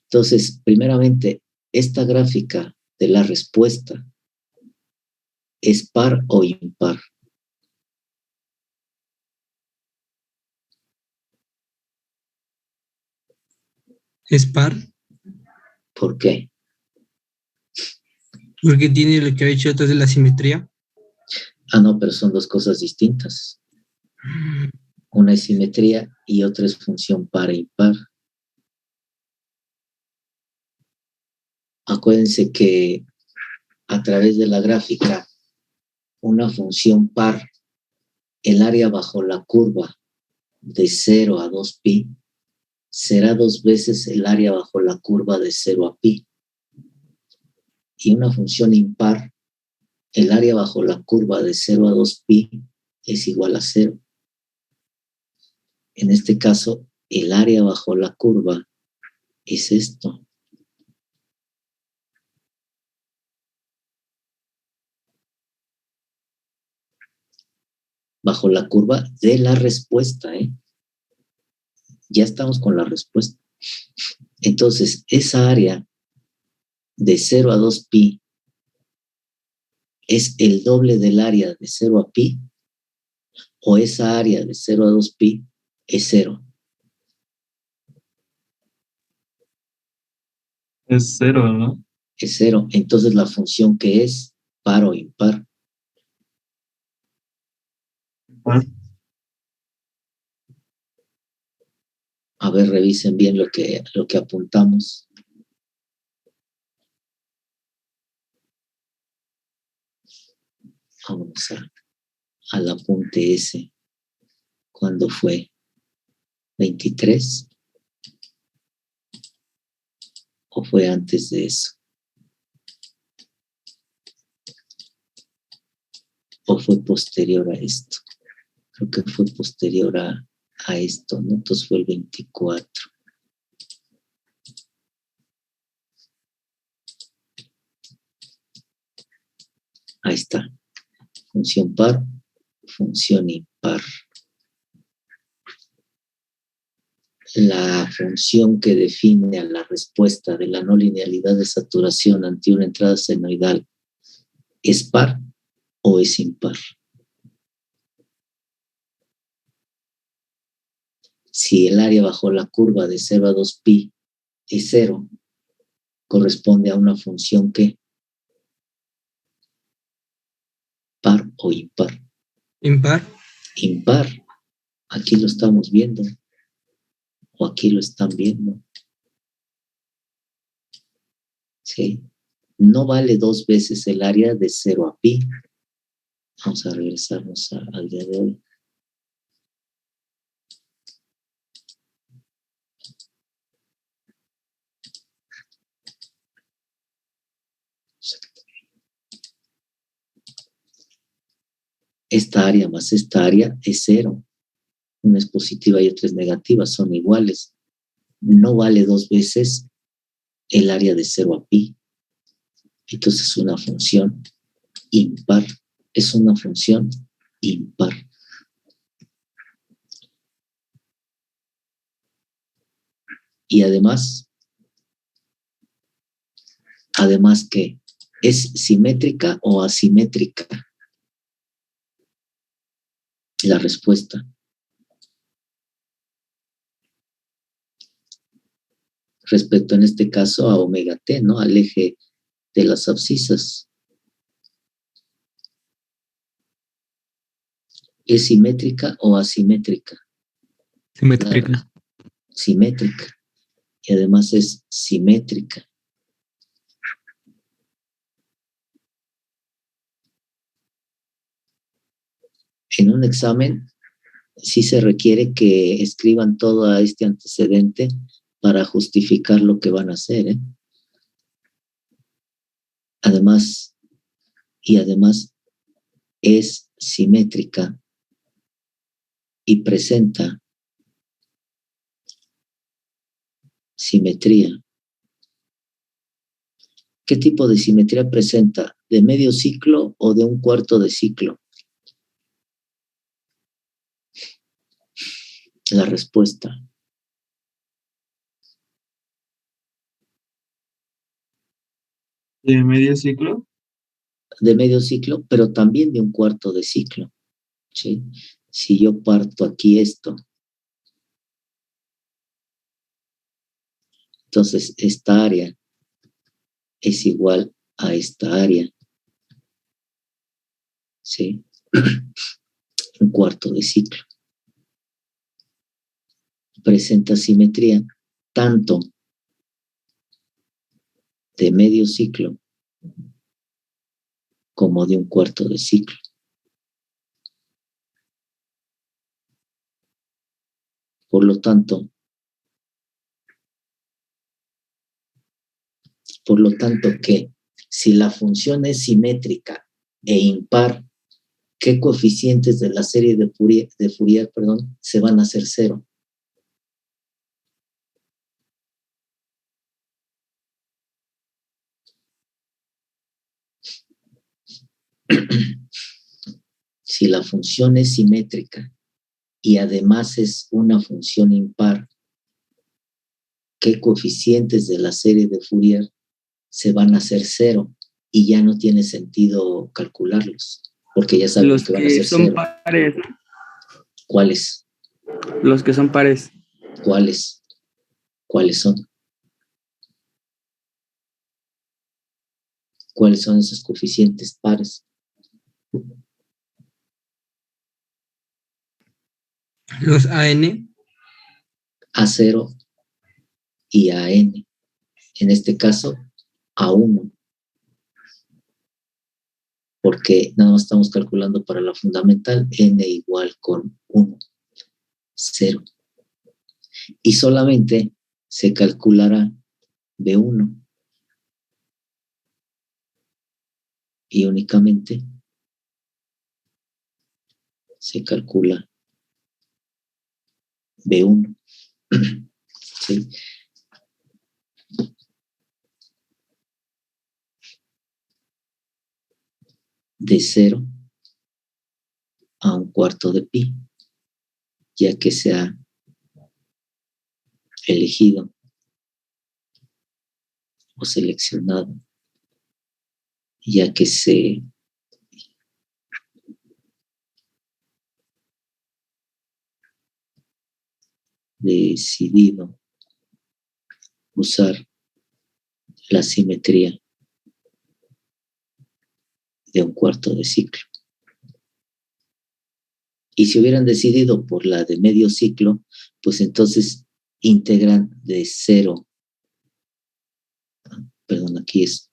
Entonces, primeramente, esta gráfica de la respuesta es par o impar. ¿Es par? ¿Por qué? Porque tiene lo que había dicho antes de la simetría. Ah, no, pero son dos cosas distintas. Una es simetría y otra es función par e impar. Acuérdense que a través de la gráfica, una función par, el área bajo la curva de 0 a 2pi, será 2 veces el área bajo la curva de 0 a pi. Y una función impar, el área bajo la curva de 0 a 2pi es igual a 0. En este caso, el área bajo la curva es esto. Bajo la curva de la respuesta, ¿eh? Ya estamos con la respuesta. Entonces, esa área de 0 a 2pi es el doble del área de 0 a pi, o esa área de 0 a 2pi es 0. Es 0, ¿no? Es 0. Entonces, la función que es par o impar. Par. A ver, revisen bien lo que apuntamos. Vamos al apunte ese. ¿Cuándo fue? ¿23? ¿O fue antes de eso? ¿O fue posterior a esto? Creo que fue posterior a esto, ¿no? Entonces fue el 24. Ahí está. Función par función impar. La función que define a la respuesta de la no linealidad de saturación ante una entrada senoidal, ¿es par o es impar? Si el área bajo la curva de 0 a 2pi es 0, corresponde a una función que par o impar. Impar. Impar. Aquí lo estamos viendo. O aquí lo están viendo. ¿Sí? No vale 2 veces el área de 0 a pi. Vamos a regresarnos al día de hoy. Esta área más esta área es 0. Una es positiva y otra es negativa, son iguales. No vale 2 veces el área de 0 a pi. Entonces es una función impar. Es una función impar. Y además que es simétrica o asimétrica la respuesta. Respecto en este caso a omega t, ¿no? Al eje de las abscisas. ¿Es simétrica o asimétrica? Simétrica. Simétrica. Y además es simétrica. En un examen sí se requiere que escriban todo este antecedente para justificar lo que van a hacer, ¿eh? Además es simétrica y presenta simetría. ¿Qué tipo de simetría presenta? ¿De medio ciclo o de un cuarto de ciclo? La respuesta. ¿De medio ciclo? De medio ciclo, pero también de un cuarto de ciclo, ¿sí? Si yo parto aquí esto, entonces esta área es igual a esta área, ¿sí? Un cuarto de ciclo. Presenta simetría tanto de medio ciclo como de un cuarto de ciclo. Por lo tanto, que si la función es simétrica e impar, ¿qué coeficientes de la serie de Fourier, se van a hacer 0? Si la función es simétrica y además es una función impar, ¿qué coeficientes de la serie de Fourier se van a hacer 0? Y ya no tiene sentido calcularlos, porque ya sabemos que van a ser 0. Los que son pares. ¿Cuáles? Los que son pares. ¿Cuáles? ¿Cuáles son? ¿Cuáles son esos coeficientes pares? Los AN. A0 y AN. En este caso, A1. Porque nada más estamos calculando para la fundamental n igual con 1, 0. Y solamente se calculará B1. Y únicamente se calcula B1. ¿Sí? De 0 a 1/4 de pi, ya que se ha elegido o seleccionado, ya que se decidido usar la simetría de 1/4 de ciclo. Y si hubieran decidido por la de medio ciclo, pues entonces integran de 0, perdón, aquí es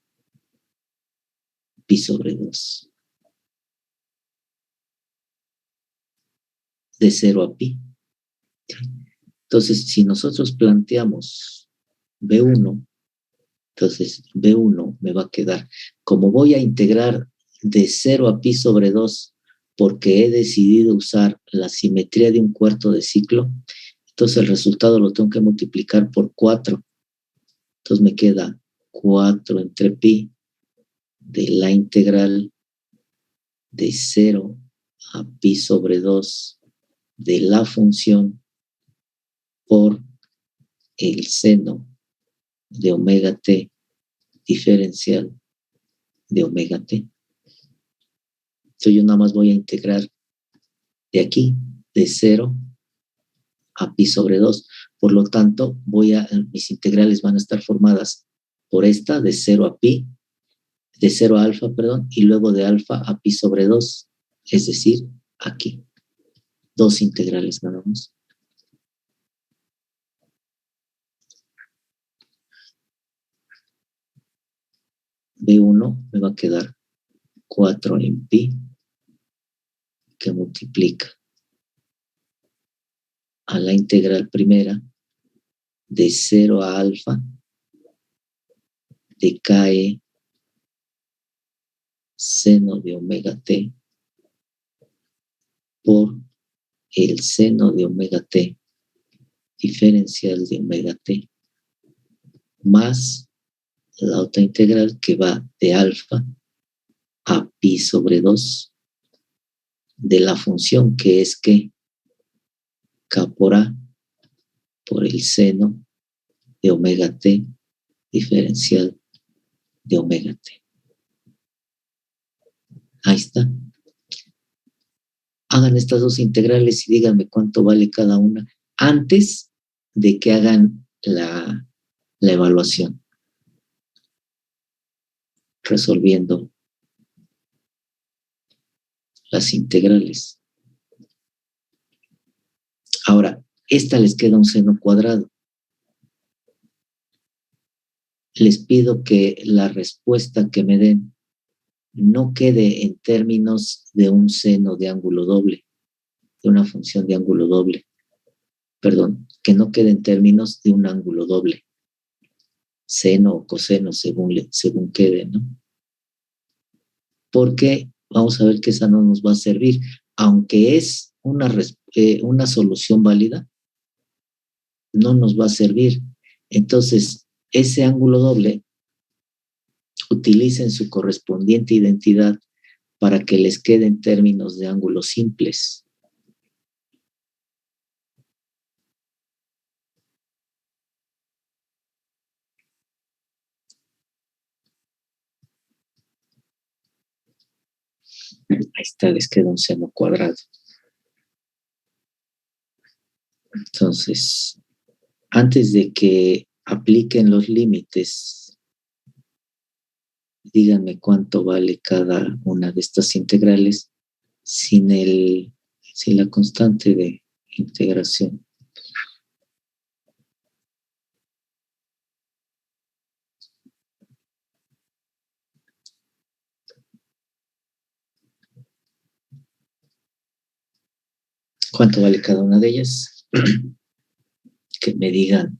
pi sobre 2, de 0 a pi. Entonces, si nosotros planteamos B1, entonces B1 me va a quedar, como voy a integrar de 0 a pi sobre 2, porque he decidido usar la simetría de 1/4 de ciclo, entonces el resultado lo tengo que multiplicar por 4. Entonces me queda 4 entre pi de la integral de 0 a pi sobre 2 de la función por el seno de omega t diferencial de omega t. Entonces yo nada más voy a integrar de aquí, de 0 a pi sobre 2. Por lo tanto, mis integrales van a estar formadas por esta de 0 a pi, de 0 a alfa, perdón, y luego de alfa a pi sobre 2, es decir, aquí. 2 integrales nada más. B1 me va a quedar 4 en pi, que multiplica a la integral primera de 0 a alfa de KE seno de omega t por el seno de omega t diferencial de omega t más la otra integral que va de alfa a pi sobre 2 de la función que es que K por A por el seno de omega t diferencial de omega t. Ahí está. Hagan estas 2 integrales y díganme cuánto vale cada una antes de que hagan la evaluación, resolviendo las integrales. Ahora, esta les queda un seno cuadrado. Les pido que la respuesta que me den no quede en términos de un seno de ángulo doble, de una función de ángulo doble. Perdón, que no quede en términos de un ángulo doble, seno o coseno según quede, ¿no? Porque vamos a ver que esa no nos va a servir, aunque es una solución válida, no nos va a servir. Entonces, ese ángulo doble, utilicen su correspondiente identidad para que les quede en términos de ángulos simples. Ahí está, les queda un seno cuadrado. Entonces, antes de que apliquen los límites, díganme cuánto vale cada una de estas integrales sin la constante de integración. ¿Cuánto vale cada una de ellas? Que me digan.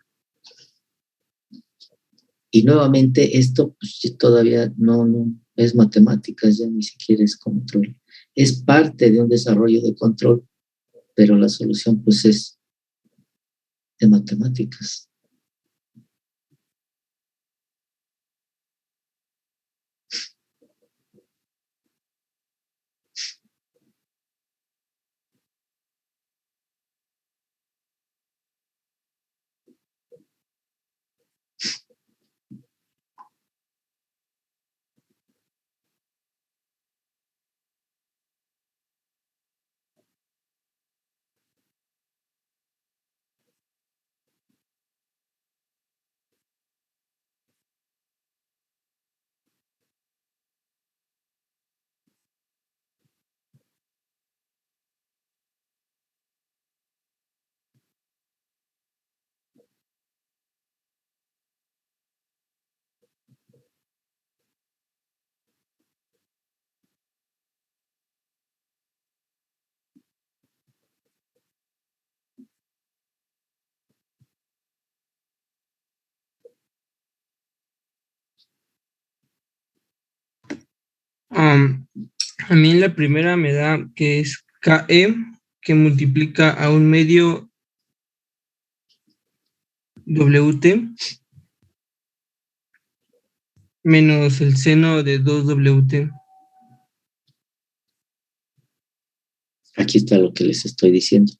Y nuevamente esto pues, todavía no es matemáticas, ya ni siquiera es control. Es parte de un desarrollo de control, pero la solución pues es de matemáticas. A mí la primera me da que es KE, que multiplica a un medio WT menos el seno de 2WT. Aquí está lo que les estoy diciendo.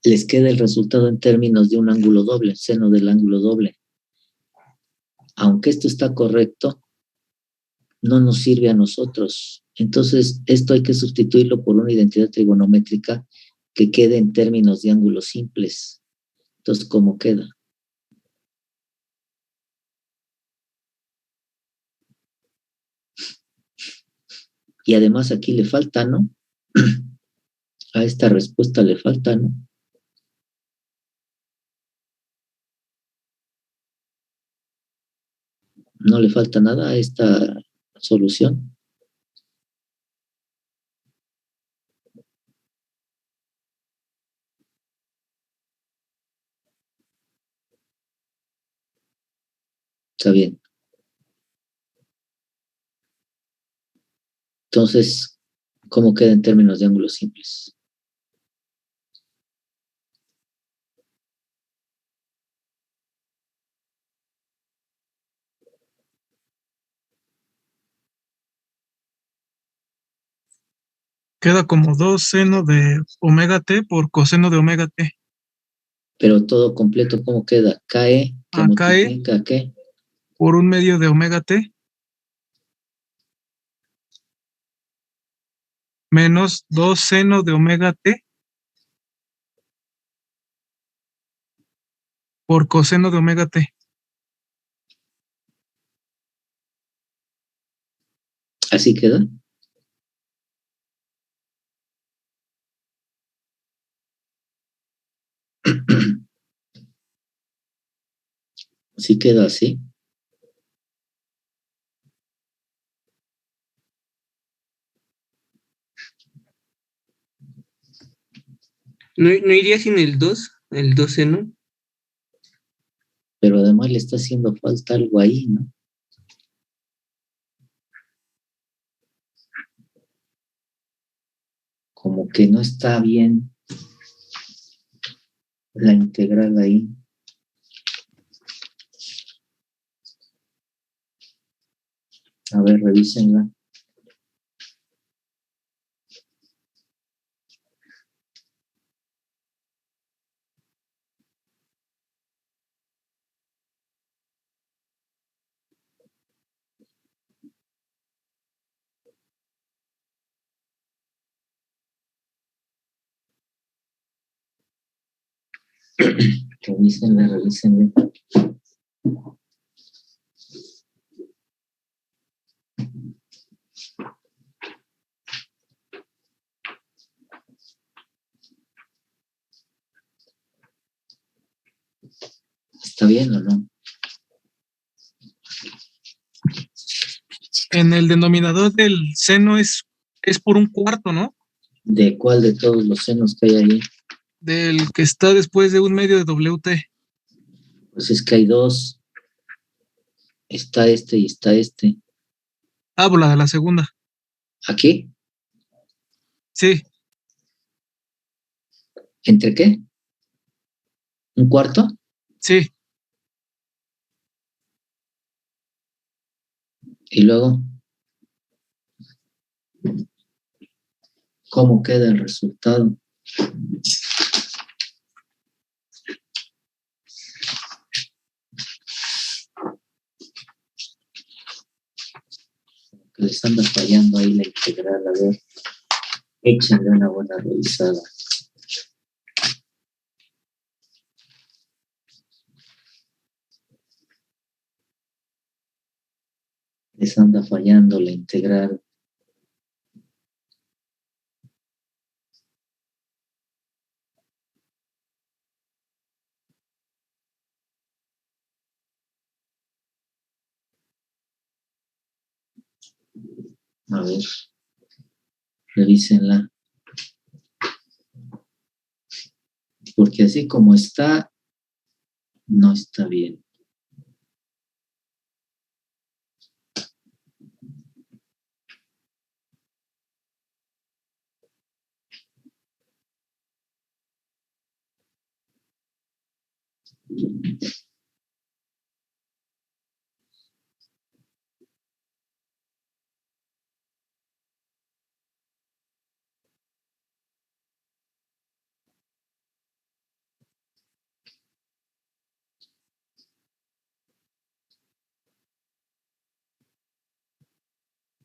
Les queda el resultado en términos de un ángulo doble, el seno del ángulo doble. Aunque esto está correcto, no nos sirve a nosotros. Entonces, esto hay que sustituirlo por una identidad trigonométrica que quede en términos de ángulos simples. Entonces, ¿cómo queda? Y además aquí le falta, ¿no? A esta respuesta le falta, ¿no? No le falta nada a esta solución. Está bien. Entonces, ¿cómo queda en términos de ángulos simples? Queda como 2 seno de omega t por coseno de omega t. Pero todo completo, ¿cómo queda? KE, que multiplica ¿qué? Por un medio de omega t menos 2 seno de omega t por coseno de omega t. ¿Así queda? ¿Sí queda así? ¿No iría sin el 2? El 2 seno. Pero además le está haciendo falta algo ahí, ¿no? Como que no está bien la integral ahí. A ver, revísenla. Revísenla. ¿Está bien o no? En el denominador del seno es por un cuarto, ¿no? ¿De cuál de todos los senos que hay ahí? Del que está después de un medio de WT. Pues es que hay dos. Está este y está este. Ah, pues la de la segunda. ¿Aquí? Sí, ¿Entre qué? ¿Un cuarto? sí. Y luego, ¿cómo queda el resultado? Que les anda fallando ahí la integral. A ver, échenle una buena revisada. Les anda fallando la integral. A ver, revísenla. Porque así como está, no está bien.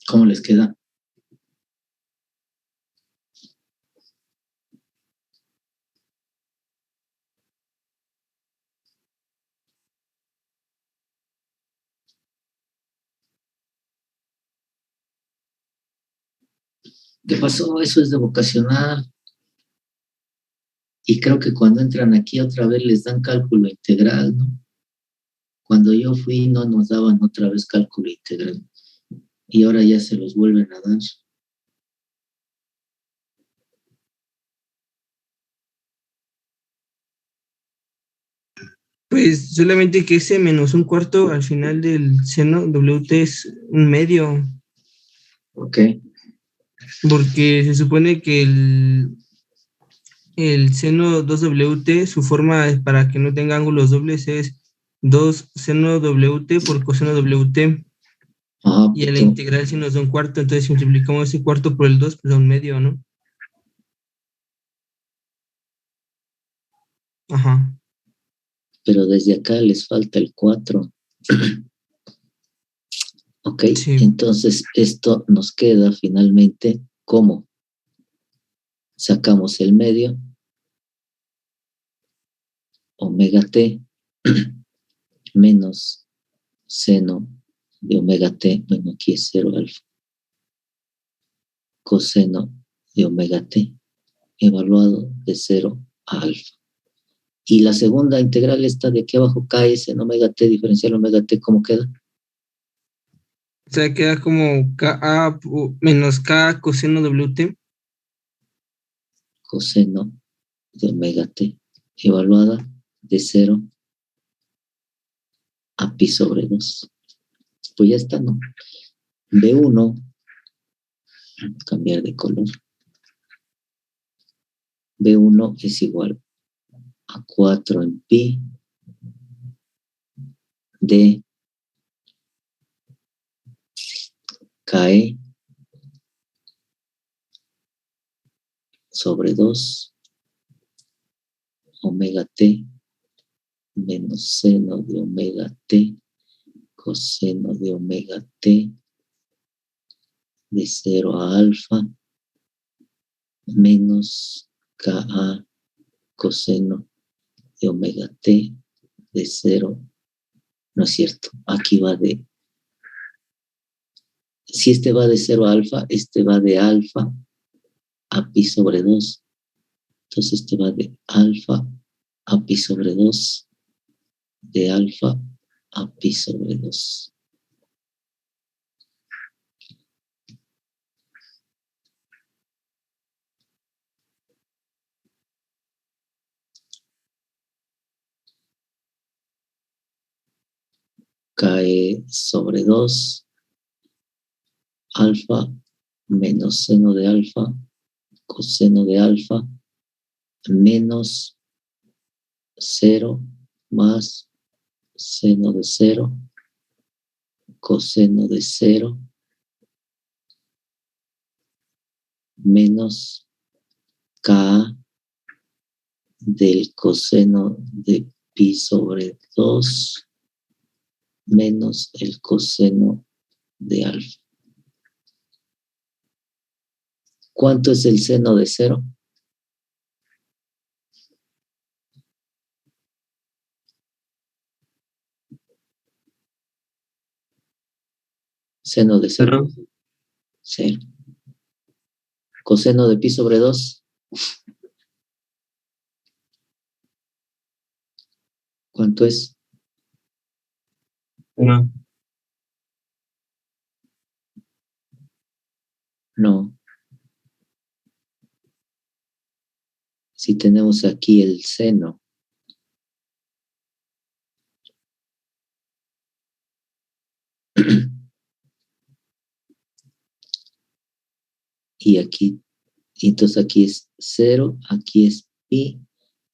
¿Cómo les queda? ¿Qué pasó? Eso es de vocacional. Y creo que cuando entran aquí otra vez les dan cálculo integral, ¿no? Cuando yo fui no nos daban otra vez cálculo integral. Y ahora ya se los vuelven a dar. Pues solamente que ese menos un cuarto al final del seno WT es un medio, ¿Ok? porque se supone que el seno 2WT, su forma para que no tenga ángulos dobles es 2 seno WT por coseno WT. Ajá, Y a la integral si nos da un cuarto, entonces si multiplicamos ese cuarto por el 2, pues da un medio, ¿no? Ajá. pero desde acá les falta el 4. Ok, Sí. entonces esto nos queda finalmente como sacamos el medio, omega t menos seno de omega t, bueno, aquí es 0 alfa, coseno de omega t, evaluado de 0 a alfa. Y la segunda integral está de aquí abajo, ks en omega t diferencial omega t, ¿cómo queda? O sea, queda como Ka menos K coseno WT. Coseno de omega t, evaluada de 0 a pi sobre 2. Pues ya está, ¿no? B1, cambiar de color. B1 es igual a 4 en pi de KE sobre 2 omega t menos seno de omega t coseno de omega t de 0 a alfa menos Ka coseno de omega t de 0. No es cierto, aquí va de, si este va de 0 a alfa, este va de alfa a pi sobre 2. Entonces este va de alfa a pi sobre 2, de alfa a pi sobre 2. Cae sobre 2, alfa menos seno de alfa, coseno de alfa, menos 0 más seno de 0, coseno de 0, menos K del coseno de pi sobre 2, menos el coseno de alfa. ¿Cuánto es el seno de 0? Seno de 0. 0. Coseno de pi sobre 2. ¿Cuánto es? 0. No. Si tenemos aquí el seno, y aquí, entonces aquí es 0, aquí es pi,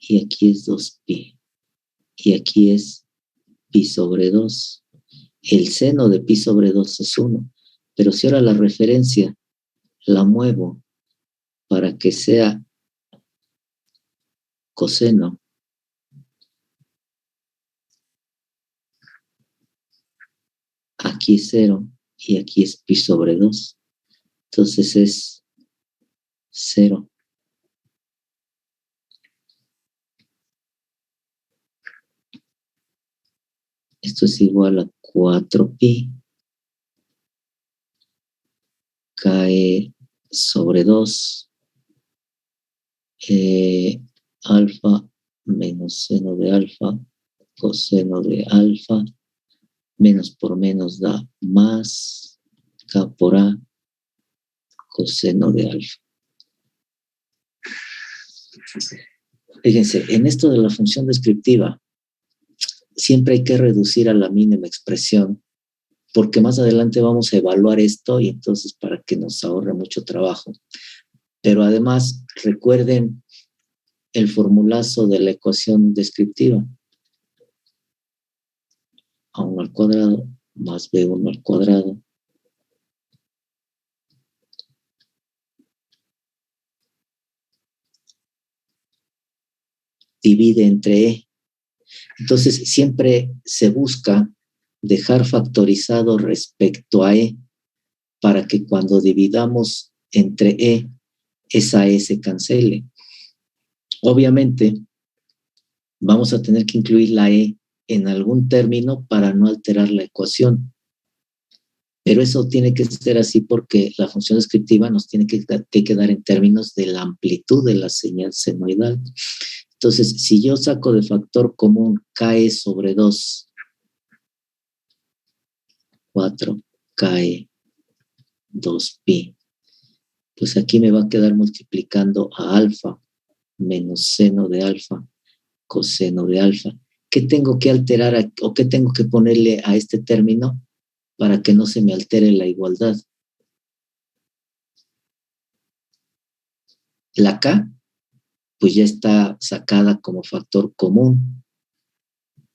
y aquí es 2pi. y aquí es pi sobre 2. El seno de pi sobre 2 es 1. Pero si ahora la referencia la muevo para que sea coseno, aquí es 0 y aquí es pi sobre 2. Entonces es 0. Esto es igual a 4pi. Cae sobre 2. Alfa menos seno de alfa, coseno de alfa, menos por menos da más, K por A, coseno de alfa. Fíjense, en esto de la función descriptiva, siempre hay que reducir a la mínima expresión, porque más adelante vamos a evaluar esto y entonces para que nos ahorre mucho trabajo. Pero además, recuerden el formulazo de la ecuación descriptiva. A1 al cuadrado más B1 al cuadrado divide entre E. Entonces, siempre se busca dejar factorizado respecto a E para que cuando dividamos entre E, esa E se cancele. Obviamente, vamos a tener que incluir la E en algún término para no alterar la ecuación. Pero eso tiene que ser así porque la función descriptiva nos tiene que quedar en términos de la amplitud de la señal senoidal. Entonces, si yo saco de factor común KE sobre 2, 4 KE 2pi, pues aquí me va a quedar multiplicando a alfa menos seno de alfa, coseno de alfa. ¿Qué tengo que alterar o qué tengo que ponerle a este término para que no se me altere la igualdad? La K, pues ya está sacada como factor común.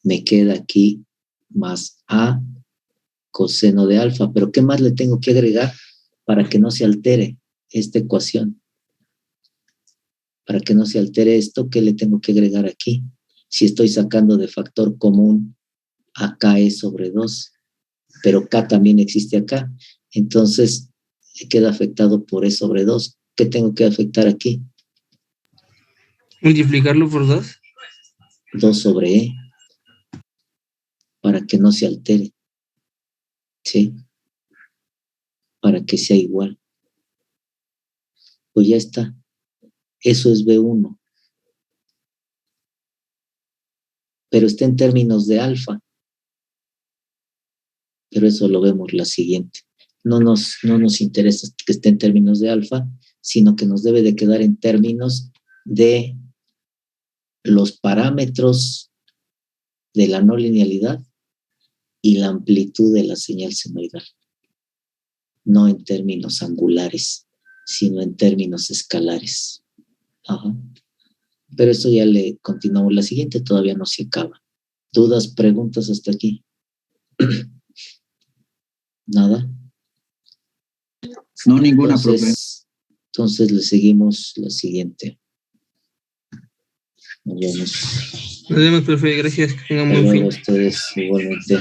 Me queda aquí más A coseno de alfa. Pero ¿qué más le tengo que agregar para que no se altere esta ecuación? Para que no se altere esto, ¿qué le tengo que agregar aquí? Si estoy sacando de factor común a KE sobre 2, pero K también existe acá, entonces queda afectado por E sobre 2. ¿Qué tengo que afectar aquí? Multiplicarlo por 2. 2 sobre E, para que no se altere, ¿sí? Para que sea igual. Pues ya está. Eso es B1. Pero está en términos de alfa. Pero eso lo vemos la siguiente. No nos interesa que esté en términos de alfa, sino que nos debe de quedar en términos de los parámetros de la no linealidad y la amplitud de la señal senoidal. No en términos angulares, sino en términos escalares. Ajá. Pero eso ya le continuamos la siguiente, todavía no se acaba. ¿Dudas, preguntas hasta aquí? ¿Nada? No, ninguna, profe. Entonces le seguimos la siguiente. Nos vemos. Nos vemos, profe. Gracias. Que tengan Hasta buen luego fin. a ustedes igualmente.